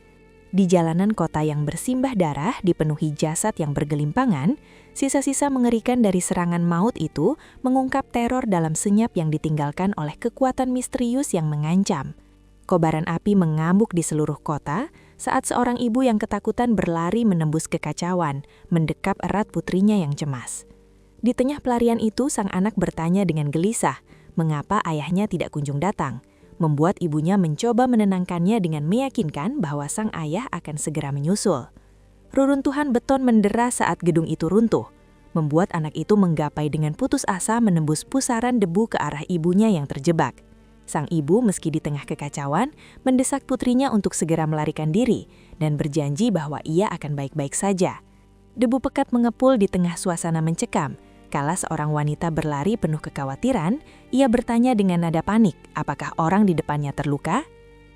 B: Di jalanan kota yang bersimbah darah dipenuhi jasad yang bergelimpangan, sisa-sisa mengerikan dari serangan maut itu mengungkap teror dalam senyap yang ditinggalkan oleh kekuatan misterius yang mengancam. Kobaran api mengamuk di seluruh kota saat seorang ibu yang ketakutan berlari menembus kekacauan, mendekap erat putrinya yang cemas. Di tengah pelarian itu, sang anak bertanya dengan gelisah, mengapa ayahnya tidak kunjung datang. Membuat ibunya mencoba menenangkannya dengan meyakinkan bahwa sang ayah akan segera menyusul. Reruntuhan beton mendera saat gedung itu runtuh, membuat anak itu menggapai dengan putus asa menembus pusaran debu ke arah ibunya yang terjebak. Sang ibu meski di tengah kekacauan, mendesak putrinya untuk segera melarikan diri dan berjanji bahwa ia akan baik-baik saja. Debu pekat mengepul di tengah suasana mencekam,
C: Kala seorang wanita berlari penuh kekhawatiran, ia bertanya dengan nada panik, apakah orang di depannya terluka?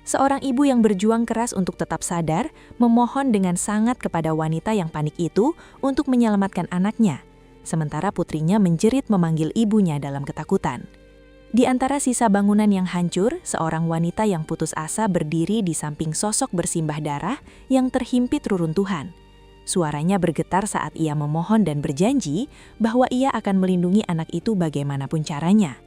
C: Seorang ibu yang berjuang keras untuk tetap sadar, memohon dengan sangat kepada wanita yang panik itu untuk menyelamatkan anaknya. Sementara putrinya menjerit memanggil ibunya dalam ketakutan. Di antara sisa bangunan yang hancur, seorang wanita yang putus asa berdiri di samping sosok bersimbah darah yang terhimpit reruntuhan. Suaranya bergetar saat ia memohon dan berjanji bahwa ia akan melindungi anak itu bagaimanapun caranya.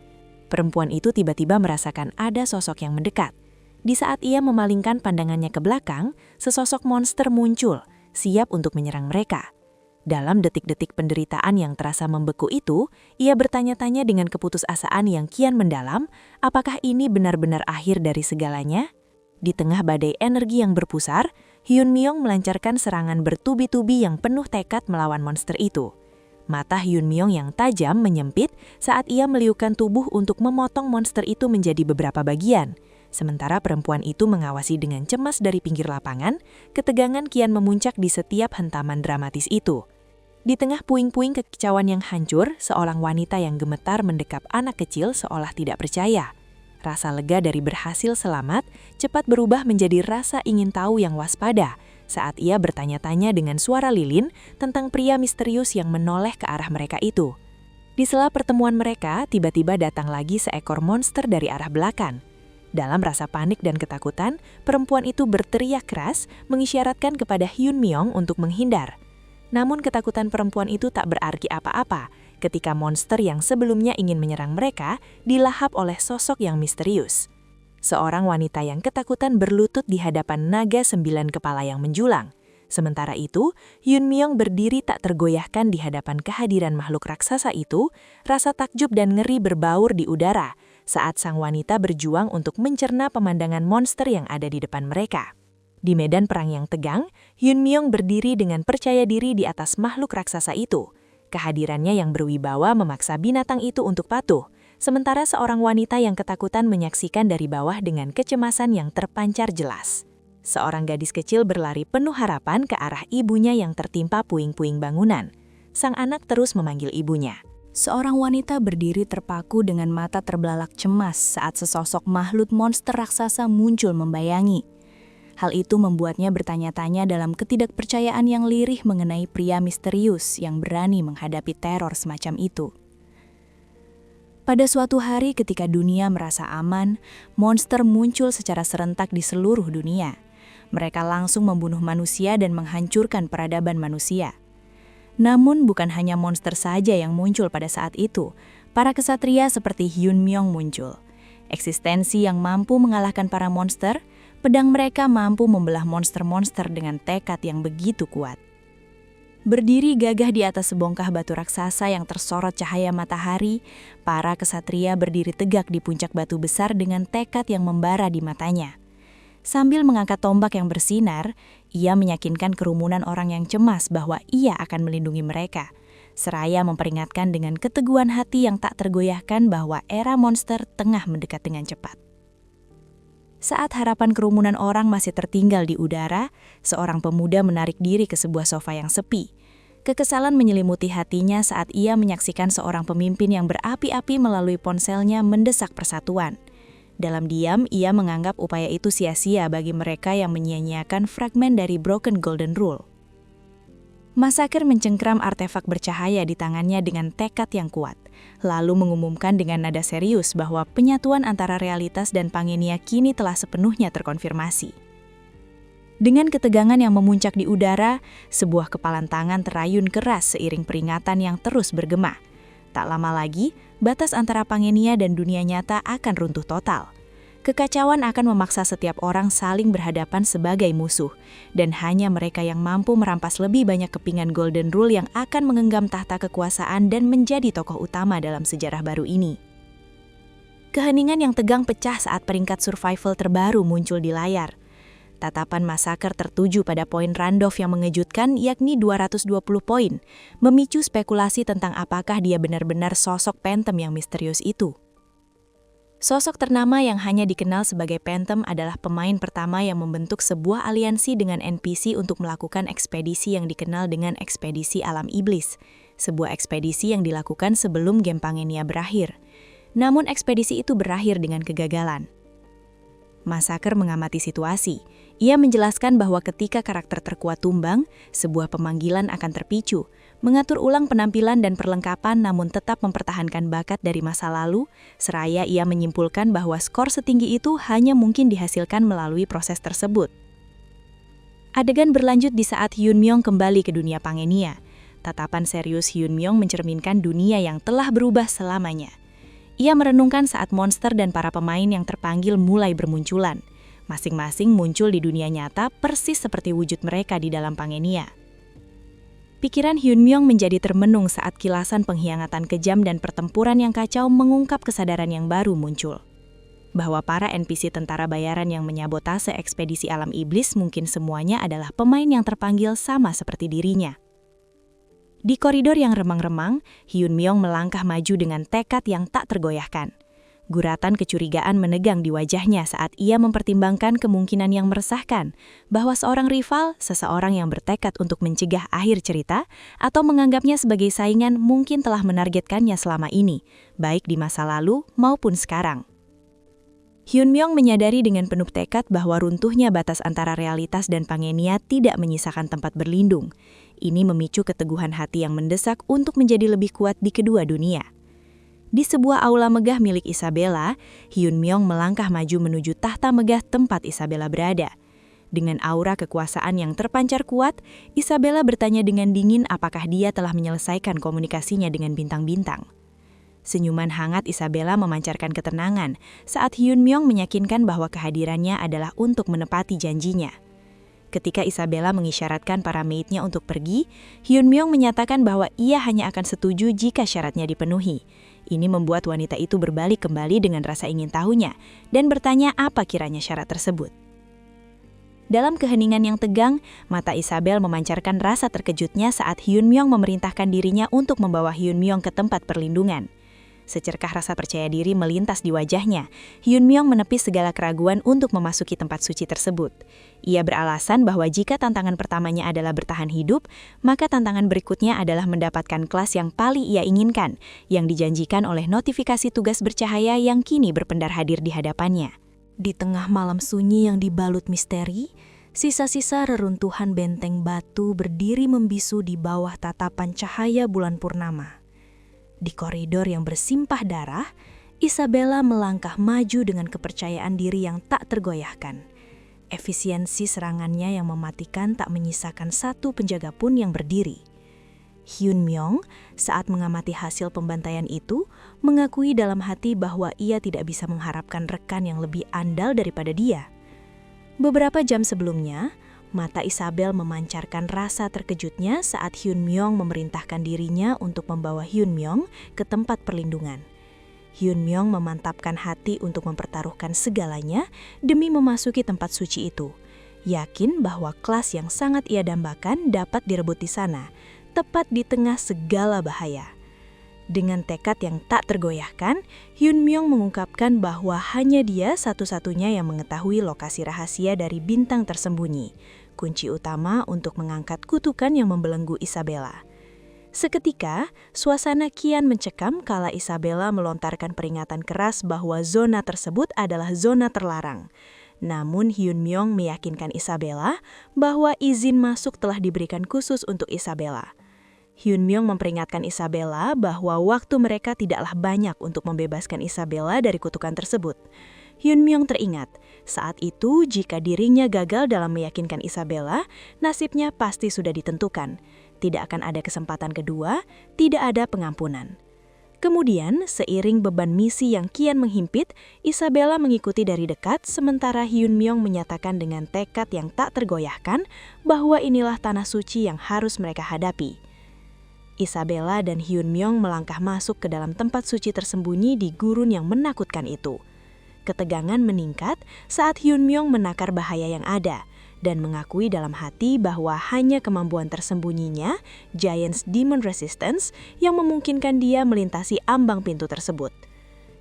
C: Perempuan itu tiba-tiba merasakan ada sosok yang mendekat. Di saat ia memalingkan pandangannya ke belakang, sesosok monster muncul, siap untuk menyerang mereka. Dalam detik-detik penderitaan yang terasa membeku itu, ia bertanya-tanya dengan keputusasaan yang kian mendalam, apakah ini benar-benar akhir dari segalanya? Di tengah badai energi yang berpusar, Hyun Myong melancarkan serangan bertubi-tubi yang penuh tekad melawan monster itu. Mata Hyun Myong yang tajam menyempit saat ia meliukan tubuh untuk memotong monster itu menjadi beberapa bagian. Sementara perempuan itu mengawasi dengan cemas dari pinggir lapangan, ketegangan kian memuncak di setiap hentaman dramatis itu. Di tengah puing-puing kekicauan yang hancur, seorang wanita yang gemetar mendekap anak kecil seolah tidak percaya. Rasa lega dari berhasil selamat cepat berubah menjadi rasa ingin tahu yang waspada saat ia bertanya-tanya dengan suara lilin tentang pria misterius yang menoleh ke arah mereka itu. Di sela pertemuan mereka, tiba-tiba datang lagi seekor monster dari arah belakang. Dalam rasa panik dan ketakutan, perempuan itu berteriak keras mengisyaratkan kepada Hyun Myong untuk menghindar. Namun ketakutan perempuan itu tak berarti apa-apa ketika monster yang sebelumnya ingin menyerang mereka dilahap oleh sosok yang misterius. Seorang wanita yang ketakutan berlutut di hadapan naga 9 kepala yang menjulang. Sementara itu, Hyun Myong berdiri tak tergoyahkan di hadapan kehadiran makhluk raksasa itu, rasa takjub dan ngeri berbaur di udara saat sang wanita berjuang untuk mencerna pemandangan monster yang ada di depan mereka. Di medan perang yang tegang, Hyun Myong berdiri dengan percaya diri di atas makhluk raksasa itu. Kehadirannya yang berwibawa memaksa binatang itu untuk patuh, sementara seorang wanita yang ketakutan menyaksikan dari bawah dengan kecemasan yang terpancar jelas. Seorang gadis kecil berlari penuh harapan ke arah ibunya yang tertimpa puing-puing bangunan. Sang anak terus memanggil ibunya.
B: Seorang wanita berdiri terpaku dengan mata terbelalak cemas saat sesosok makhluk monster raksasa muncul membayangi. Hal itu membuatnya bertanya-tanya dalam ketidakpercayaan yang lirih mengenai pria misterius yang berani menghadapi teror semacam itu. Pada suatu hari ketika dunia merasa aman, monster muncul secara serentak di seluruh dunia. Mereka langsung membunuh manusia dan menghancurkan peradaban manusia. Namun bukan hanya monster saja yang muncul pada saat itu, para kesatria seperti Hyun Myong muncul. Eksistensi yang mampu mengalahkan para monster, pedang mereka mampu membelah monster-monster dengan tekad yang begitu kuat. Berdiri gagah di atas sebongkah batu raksasa yang tersorot cahaya matahari, para kesatria berdiri tegak di puncak batu besar dengan tekad yang membara di matanya. Sambil mengangkat tombak yang bersinar, ia meyakinkan kerumunan orang yang cemas bahwa ia akan melindungi mereka, seraya memperingatkan dengan keteguhan hati yang tak tergoyahkan bahwa era monster tengah mendekat dengan cepat. Saat harapan kerumunan orang masih tertinggal di udara, seorang pemuda menarik diri ke sebuah sofa yang sepi. Kekesalan menyelimuti hatinya saat ia menyaksikan seorang pemimpin yang berapi-api melalui ponselnya mendesak persatuan. Dalam diam, ia menganggap upaya itu sia-sia bagi mereka yang menyia-nyiakan fragmen dari Broken Golden Rule. Masaker mencengkram artefak bercahaya di tangannya dengan tekad yang kuat, lalu mengumumkan dengan nada serius bahwa penyatuan antara realitas dan Pangenia kini telah sepenuhnya terkonfirmasi. Dengan ketegangan yang memuncak di udara, sebuah kepalan tangan terayun keras seiring peringatan yang terus bergema. Tak lama lagi, batas antara Pangenia dan dunia nyata akan runtuh total. Kekacauan akan memaksa setiap orang saling berhadapan sebagai musuh, dan hanya mereka yang mampu merampas lebih banyak kepingan Golden Rule yang akan mengenggam tahta kekuasaan dan menjadi tokoh utama dalam sejarah baru ini. Keheningan yang tegang pecah saat peringkat survival terbaru muncul di layar. Tatapan Masaker tertuju pada poin Randolph yang mengejutkan, yakni 220 poin, memicu spekulasi tentang apakah dia benar-benar sosok Phantom yang misterius itu. Sosok ternama yang hanya dikenal sebagai Phantom adalah pemain pertama yang membentuk sebuah aliansi dengan NPC untuk melakukan ekspedisi yang dikenal dengan ekspedisi alam iblis. sebuah ekspedisi yang dilakukan sebelum Game Pangenia berakhir. Namun ekspedisi itu berakhir dengan kegagalan. Masaker mengamati situasi. Ia menjelaskan bahwa ketika karakter terkuat tumbang, sebuah pemanggilan akan terpicu, mengatur ulang penampilan dan perlengkapan namun tetap mempertahankan bakat dari masa lalu, seraya ia menyimpulkan bahwa skor setinggi itu hanya mungkin dihasilkan melalui proses tersebut. Adegan berlanjut di saat Hyun Myung kembali ke dunia Pangenia. Tatapan serius Hyun Myung mencerminkan dunia yang telah berubah selamanya. Ia merenungkan saat monster dan para pemain yang terpanggil mulai bermunculan. Masing-masing muncul di dunia nyata persis seperti wujud mereka di dalam Pangenia. Pikiran Hyun Myung menjadi termenung saat kilasan pengkhianatan kejam dan pertempuran yang kacau mengungkap kesadaran yang baru muncul. Bahwa para NPC tentara bayaran yang menyabotase ekspedisi alam iblis mungkin semuanya adalah pemain yang terpanggil sama seperti dirinya. Di koridor yang remang-remang, Hyun Myung melangkah maju dengan tekad yang tak tergoyahkan. Guratan kecurigaan menegang di wajahnya saat ia mempertimbangkan kemungkinan yang meresahkan bahwa seorang rival, seseorang yang bertekad untuk mencegah akhir cerita, atau menganggapnya sebagai saingan mungkin telah menargetkannya selama ini, baik di masa lalu maupun sekarang. Hyun Myung menyadari dengan penuh tekad bahwa runtuhnya batas antara realitas dan Pangenia tidak menyisakan tempat berlindung. Ini memicu keteguhan hati yang mendesak untuk menjadi lebih kuat di kedua dunia. Di sebuah aula megah milik Isabella, Hyun Myung melangkah maju menuju tahta megah tempat Isabella berada. Dengan aura kekuasaan yang terpancar kuat, Isabella bertanya dengan dingin apakah dia telah menyelesaikan komunikasinya dengan bintang-bintang. Senyuman hangat Isabella memancarkan ketenangan saat Hyun Myung meyakinkan bahwa kehadirannya adalah untuk menepati janjinya. Ketika Isabella mengisyaratkan para maid-nya untuk pergi, Hyun Myung menyatakan bahwa ia hanya akan setuju jika syaratnya dipenuhi. Ini membuat wanita itu berbalik kembali dengan rasa ingin tahunya dan bertanya apa kiranya syarat tersebut. Dalam keheningan yang tegang, mata Isabel memancarkan rasa terkejutnya saat Hyun Myung memerintahkan dirinya untuk membawa Hyun Myung ke tempat perlindungan. Secerkah rasa percaya diri melintas di wajahnya. Hyun Myung menepis segala keraguan untuk memasuki tempat suci tersebut. Ia beralasan bahwa jika tantangan pertamanya adalah bertahan hidup, maka tantangan berikutnya adalah mendapatkan kelas yang paling ia inginkan, yang dijanjikan oleh notifikasi tugas bercahaya yang kini berpendar hadir di hadapannya.
A: Di tengah malam sunyi yang dibalut misteri, sisa-sisa reruntuhan benteng batu berdiri membisu di bawah tatapan cahaya bulan purnama. Di koridor yang bersimpah darah, Isabella melangkah maju dengan kepercayaan diri yang tak tergoyahkan. Efisiensi serangannya yang mematikan tak menyisakan satu penjaga pun yang berdiri. Hyun Myung, saat mengamati hasil pembantaian itu, mengakui dalam hati bahwa ia tidak bisa mengharapkan rekan yang lebih andal daripada dia. Beberapa jam sebelumnya, mata Isabel memancarkan rasa terkejutnya saat Hyun Myung memerintahkan dirinya untuk membawa Hyun Myung ke tempat perlindungan. Hyun Myung memantapkan hati untuk mempertaruhkan segalanya demi memasuki tempat suci itu, yakin bahwa kelas yang sangat ia dambakan dapat direbut di sana, tepat di tengah segala bahaya. Dengan tekad yang tak tergoyahkan, Hyun Myung mengungkapkan bahwa hanya dia satu-satunya yang mengetahui lokasi rahasia dari bintang tersembunyi, kunci utama untuk mengangkat kutukan yang membelenggu Isabella. Seketika, suasana kian mencekam kala Isabella melontarkan peringatan keras bahwa zona tersebut adalah zona terlarang. Namun Hyun Myung meyakinkan Isabella bahwa izin masuk telah diberikan khusus untuk Isabella. Hyun Myung memperingatkan Isabella bahwa waktu mereka tidaklah banyak untuk membebaskan Isabella dari kutukan tersebut. Hyun Myung teringat, saat itu jika dirinya gagal dalam meyakinkan Isabella, nasibnya pasti sudah ditentukan. Tidak akan ada kesempatan kedua, tidak ada pengampunan. Kemudian, seiring beban misi yang kian menghimpit, Isabella mengikuti dari dekat, sementara Hyun Myung menyatakan dengan tekad yang tak tergoyahkan bahwa inilah tanah suci yang harus mereka hadapi. Isabella dan Hyun Myung melangkah masuk ke dalam tempat suci tersembunyi di gurun yang menakutkan itu. Ketegangan meningkat saat Hyun Myung menakar bahaya yang ada dan mengakui dalam hati bahwa hanya kemampuan tersembunyinya, Giant's Demon Resistance, yang memungkinkan dia melintasi ambang pintu tersebut.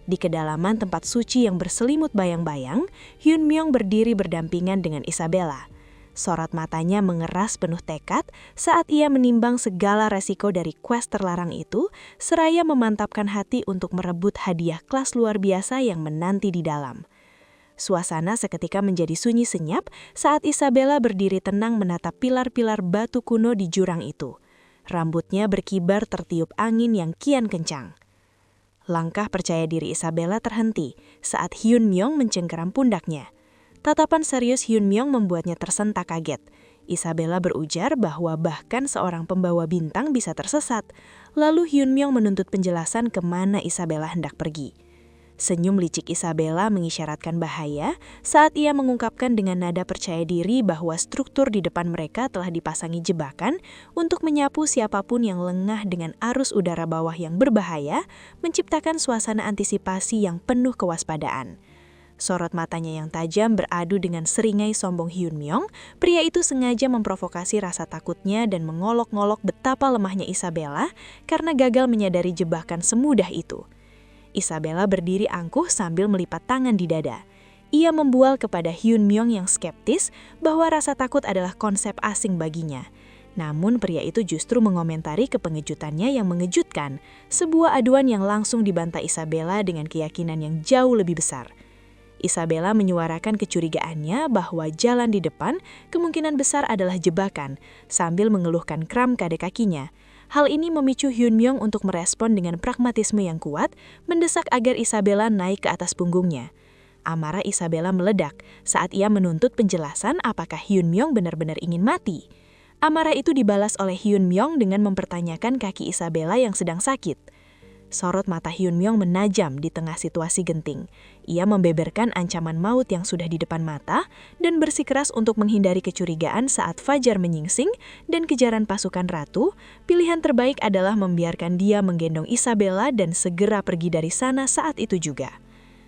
A: Di kedalaman tempat suci yang berselimut bayang-bayang, Hyun Myung berdiri berdampingan dengan Isabella.
C: Sorot matanya mengeras penuh tekad saat ia menimbang segala resiko dari quest terlarang itu, seraya memantapkan hati untuk merebut hadiah kelas luar biasa yang menanti di dalam. Suasana seketika menjadi sunyi senyap saat Isabella berdiri tenang menatap pilar-pilar batu kuno di jurang itu. Rambutnya berkibar tertiup angin yang kian kencang. Langkah percaya diri Isabella terhenti saat Hyun Myong mencengkeram pundaknya. Tatapan serius Hyun Myong membuatnya tersentak kaget. Isabella berujar bahwa bahkan seorang pembawa bintang bisa tersesat. Lalu Hyun Myong menuntut penjelasan kemana Isabella hendak pergi. Senyum licik Isabella mengisyaratkan bahaya saat ia mengungkapkan dengan nada percaya diri bahwa struktur di depan mereka telah dipasangi jebakan untuk menyapu siapapun yang lengah dengan arus udara bawah yang berbahaya, menciptakan suasana antisipasi yang penuh kewaspadaan. Sorot matanya yang tajam beradu dengan seringai sombong Hyun Myong, pria itu sengaja memprovokasi rasa takutnya dan mengolok-ngolok betapa lemahnya Isabella karena gagal menyadari jebakan semudah itu. Isabella berdiri angkuh sambil melipat tangan di dada. Ia membual kepada Hyun Myong yang skeptis bahwa rasa takut adalah konsep asing baginya. Namun pria itu justru mengomentari kepengejutannya yang mengejutkan, sebuah aduan yang langsung dibantah Isabella dengan keyakinan yang jauh lebih besar. Isabella menyuarakan kecurigaannya bahwa jalan di depan kemungkinan besar adalah jebakan, sambil mengeluhkan kram pada kakinya. Hal ini memicu Hyun Myong untuk merespon dengan pragmatisme yang kuat, mendesak agar Isabella naik ke atas punggungnya. Amarah Isabella meledak saat ia menuntut penjelasan apakah Hyun Myong benar-benar ingin mati. Amarah itu dibalas oleh Hyun Myong dengan mempertanyakan kaki Isabella yang sedang sakit. Sorot mata Hyun Myong menajam di tengah situasi genting. Ia membeberkan ancaman maut yang sudah di depan mata dan bersikeras untuk menghindari kecurigaan saat fajar menyingsing dan kejaran pasukan ratu. Pilihan terbaik adalah membiarkan dia menggendong Isabella dan segera pergi dari sana saat itu juga.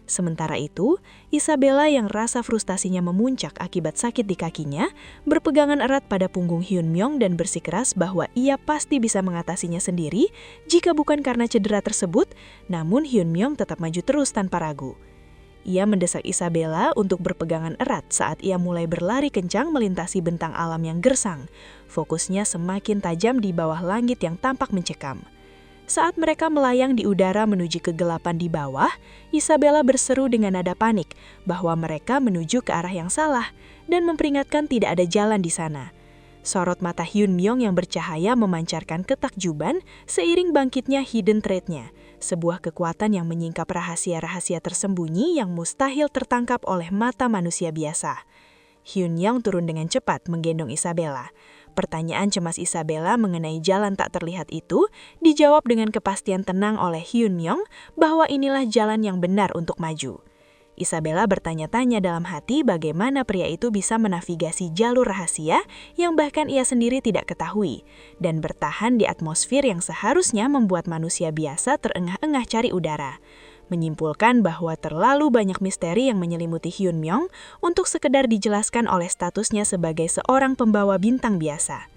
C: Sementara itu, Isabella yang rasa frustasinya memuncak akibat sakit di kakinya, berpegangan erat pada punggung Hyun Myong dan bersikeras bahwa ia pasti bisa mengatasinya sendiri jika bukan karena cedera tersebut, namun Hyun Myong tetap maju terus tanpa ragu. Ia mendesak Isabella untuk berpegangan erat saat ia mulai berlari kencang melintasi bentang alam yang gersang. Fokusnya semakin tajam di bawah langit yang tampak mencekam. Saat mereka melayang di udara menuju kegelapan di bawah, Isabella berseru dengan nada panik bahwa mereka menuju ke arah yang salah dan memperingatkan tidak ada jalan di sana. Sorot mata Hyun Myong yang bercahaya memancarkan ketakjuban seiring bangkitnya hidden thread-nya, sebuah kekuatan yang menyingkap rahasia-rahasia tersembunyi yang mustahil tertangkap oleh mata manusia biasa. Hyun Myong turun dengan cepat menggendong Isabella. Pertanyaan cemas Isabella mengenai jalan tak terlihat itu dijawab dengan kepastian tenang oleh Hyun Myong bahwa inilah jalan yang benar untuk maju. Isabella bertanya-tanya dalam hati bagaimana pria itu bisa menavigasi jalur rahasia yang bahkan ia sendiri tidak ketahui dan bertahan di atmosfer yang seharusnya membuat manusia biasa terengah-engah cari udara. Menyimpulkan bahwa terlalu banyak misteri yang menyelimuti Hyun Myong untuk sekedar dijelaskan oleh statusnya sebagai seorang pembawa bintang biasa.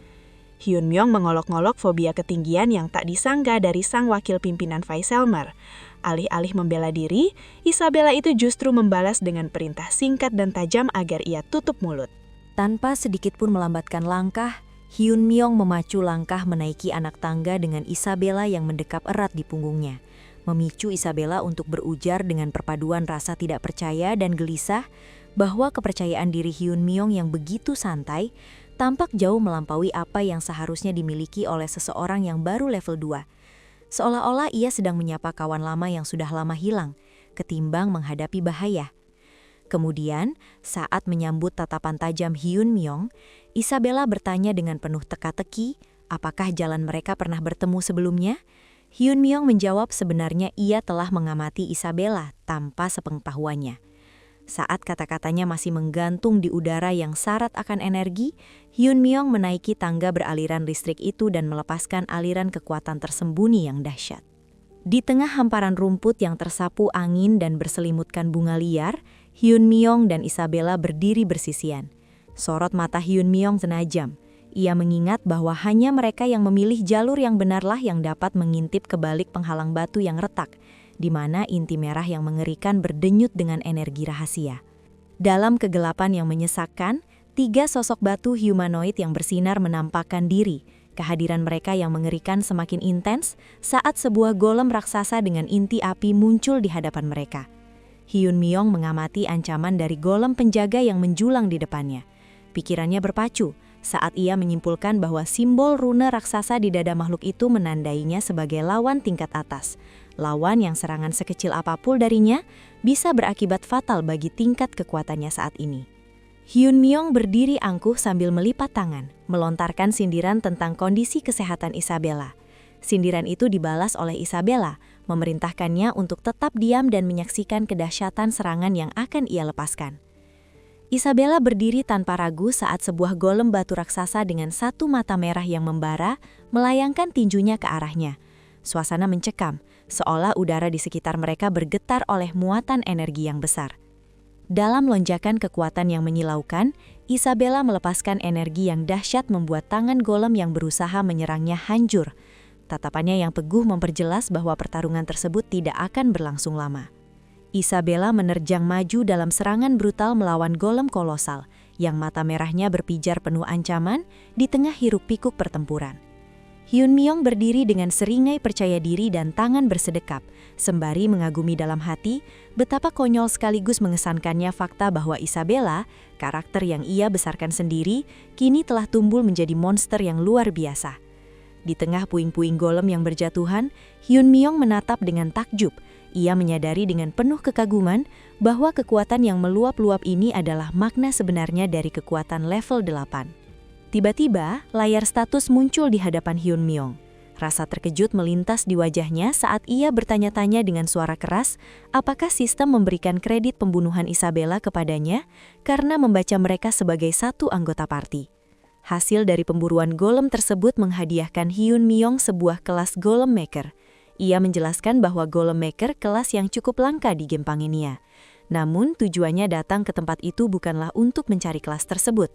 C: Hyun Myong mengolok-ngolok fobia ketinggian yang tak disangka dari sang wakil pimpinan Faisalmer. Alih-alih membela diri, Isabella itu justru membalas dengan perintah singkat dan tajam agar ia tutup mulut.
B: Tanpa sedikit pun melambatkan langkah, Hyun Myong memacu langkah menaiki anak tangga dengan Isabella yang mendekap erat di punggungnya. Memicu Isabella untuk berujar dengan perpaduan rasa tidak percaya dan gelisah bahwa kepercayaan diri Hyun Myong yang begitu santai tampak jauh melampaui apa yang seharusnya dimiliki oleh seseorang yang baru level 2. Seolah-olah ia sedang menyapa kawan lama yang sudah lama hilang, ketimbang menghadapi bahaya. Kemudian, saat menyambut tatapan tajam Hyun Myong, Isabella bertanya dengan penuh teka-teki, apakah jalan mereka pernah bertemu sebelumnya? Hyun Myong menjawab sebenarnya ia telah mengamati Isabella tanpa sepengetahuannya. Saat kata-katanya masih menggantung di udara yang syarat akan energi, Hyun Myong menaiki tangga beraliran listrik itu dan melepaskan aliran kekuatan tersembunyi yang dahsyat. Di tengah hamparan rumput yang tersapu angin dan berselimutkan bunga liar, Hyun Myong dan Isabella berdiri bersisian. Sorot mata Hyun Myong senajam. Ia mengingat bahwa hanya mereka yang memilih jalur yang benarlah yang dapat mengintip ke balik penghalang batu yang retak, di mana inti merah yang mengerikan berdenyut dengan energi rahasia. Dalam kegelapan yang menyesakkan, 3 sosok batu humanoid yang bersinar menampakkan diri. Kehadiran mereka yang mengerikan semakin intens saat sebuah golem raksasa dengan inti api muncul di hadapan mereka. Hyun Myong mengamati ancaman dari golem penjaga yang menjulang di depannya. Pikirannya berpacu saat ia menyimpulkan bahwa simbol rune raksasa di dada makhluk itu menandainya sebagai lawan tingkat atas. Lawan yang serangan sekecil apapun darinya bisa berakibat fatal bagi tingkat kekuatannya saat ini. Hyun Myong berdiri angkuh sambil melipat tangan, melontarkan sindiran tentang kondisi kesehatan Isabella. Sindiran itu dibalas oleh Isabella, memerintahkannya untuk tetap diam dan menyaksikan kedahsyatan serangan yang akan ia lepaskan. Isabella berdiri tanpa ragu saat sebuah golem batu raksasa dengan satu mata merah yang membara melayangkan tinjunya ke arahnya. Suasana mencekam, seolah udara di sekitar mereka bergetar oleh muatan energi yang besar. Dalam lonjakan kekuatan yang menyilaukan, Isabella melepaskan energi yang dahsyat membuat tangan golem yang berusaha menyerangnya hancur. Tatapannya yang teguh memperjelas bahwa pertarungan tersebut tidak akan berlangsung lama. Isabella menerjang maju dalam serangan brutal melawan golem kolosal, yang mata merahnya berpijar penuh ancaman di tengah hiruk-pikuk pertempuran. Hyun Myong berdiri dengan seringai percaya diri dan tangan bersedekap, sembari mengagumi dalam hati betapa konyol sekaligus mengesankannya fakta bahwa Isabella, karakter yang ia besarkan sendiri, kini telah tumbuh menjadi monster yang luar biasa. Di tengah puing-puing golem yang berjatuhan, Hyun Myong menatap dengan takjub. Ia menyadari dengan penuh kekaguman bahwa kekuatan yang meluap-luap ini adalah makna sebenarnya dari kekuatan level 8. Tiba-tiba, layar status muncul di hadapan Hyun Myong. Rasa terkejut melintas di wajahnya saat ia bertanya-tanya dengan suara keras apakah sistem memberikan kredit pembunuhan Isabella kepadanya karena membaca mereka sebagai satu anggota party. Hasil dari pemburuan golem tersebut menghadiahkan Hyun Myong sebuah kelas Golem Maker. Ia menjelaskan bahwa Golem Maker kelas yang cukup langka di game Pangenia. Namun tujuannya datang ke tempat itu bukanlah untuk mencari kelas tersebut.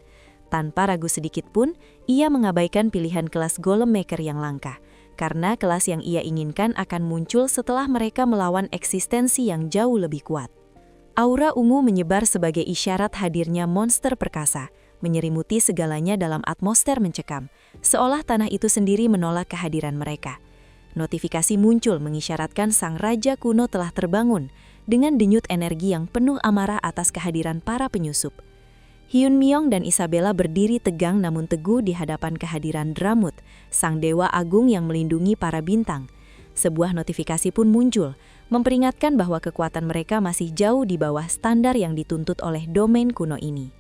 B: Tanpa ragu sedikit pun, ia mengabaikan pilihan kelas Golem Maker yang langka, karena kelas yang ia inginkan akan muncul setelah mereka melawan eksistensi yang jauh lebih kuat. Aura ungu menyebar sebagai isyarat hadirnya monster perkasa, menyelimuti segalanya dalam atmosfer mencekam, seolah tanah itu sendiri menolak kehadiran mereka. Notifikasi muncul mengisyaratkan sang raja kuno telah terbangun, dengan denyut energi yang penuh amarah atas kehadiran para penyusup. Hyun Myong dan Isabella berdiri tegang namun teguh di hadapan kehadiran Dramut, sang dewa agung yang melindungi para bintang. Sebuah notifikasi pun muncul, memperingatkan bahwa kekuatan mereka masih jauh di bawah standar yang dituntut oleh domain kuno ini.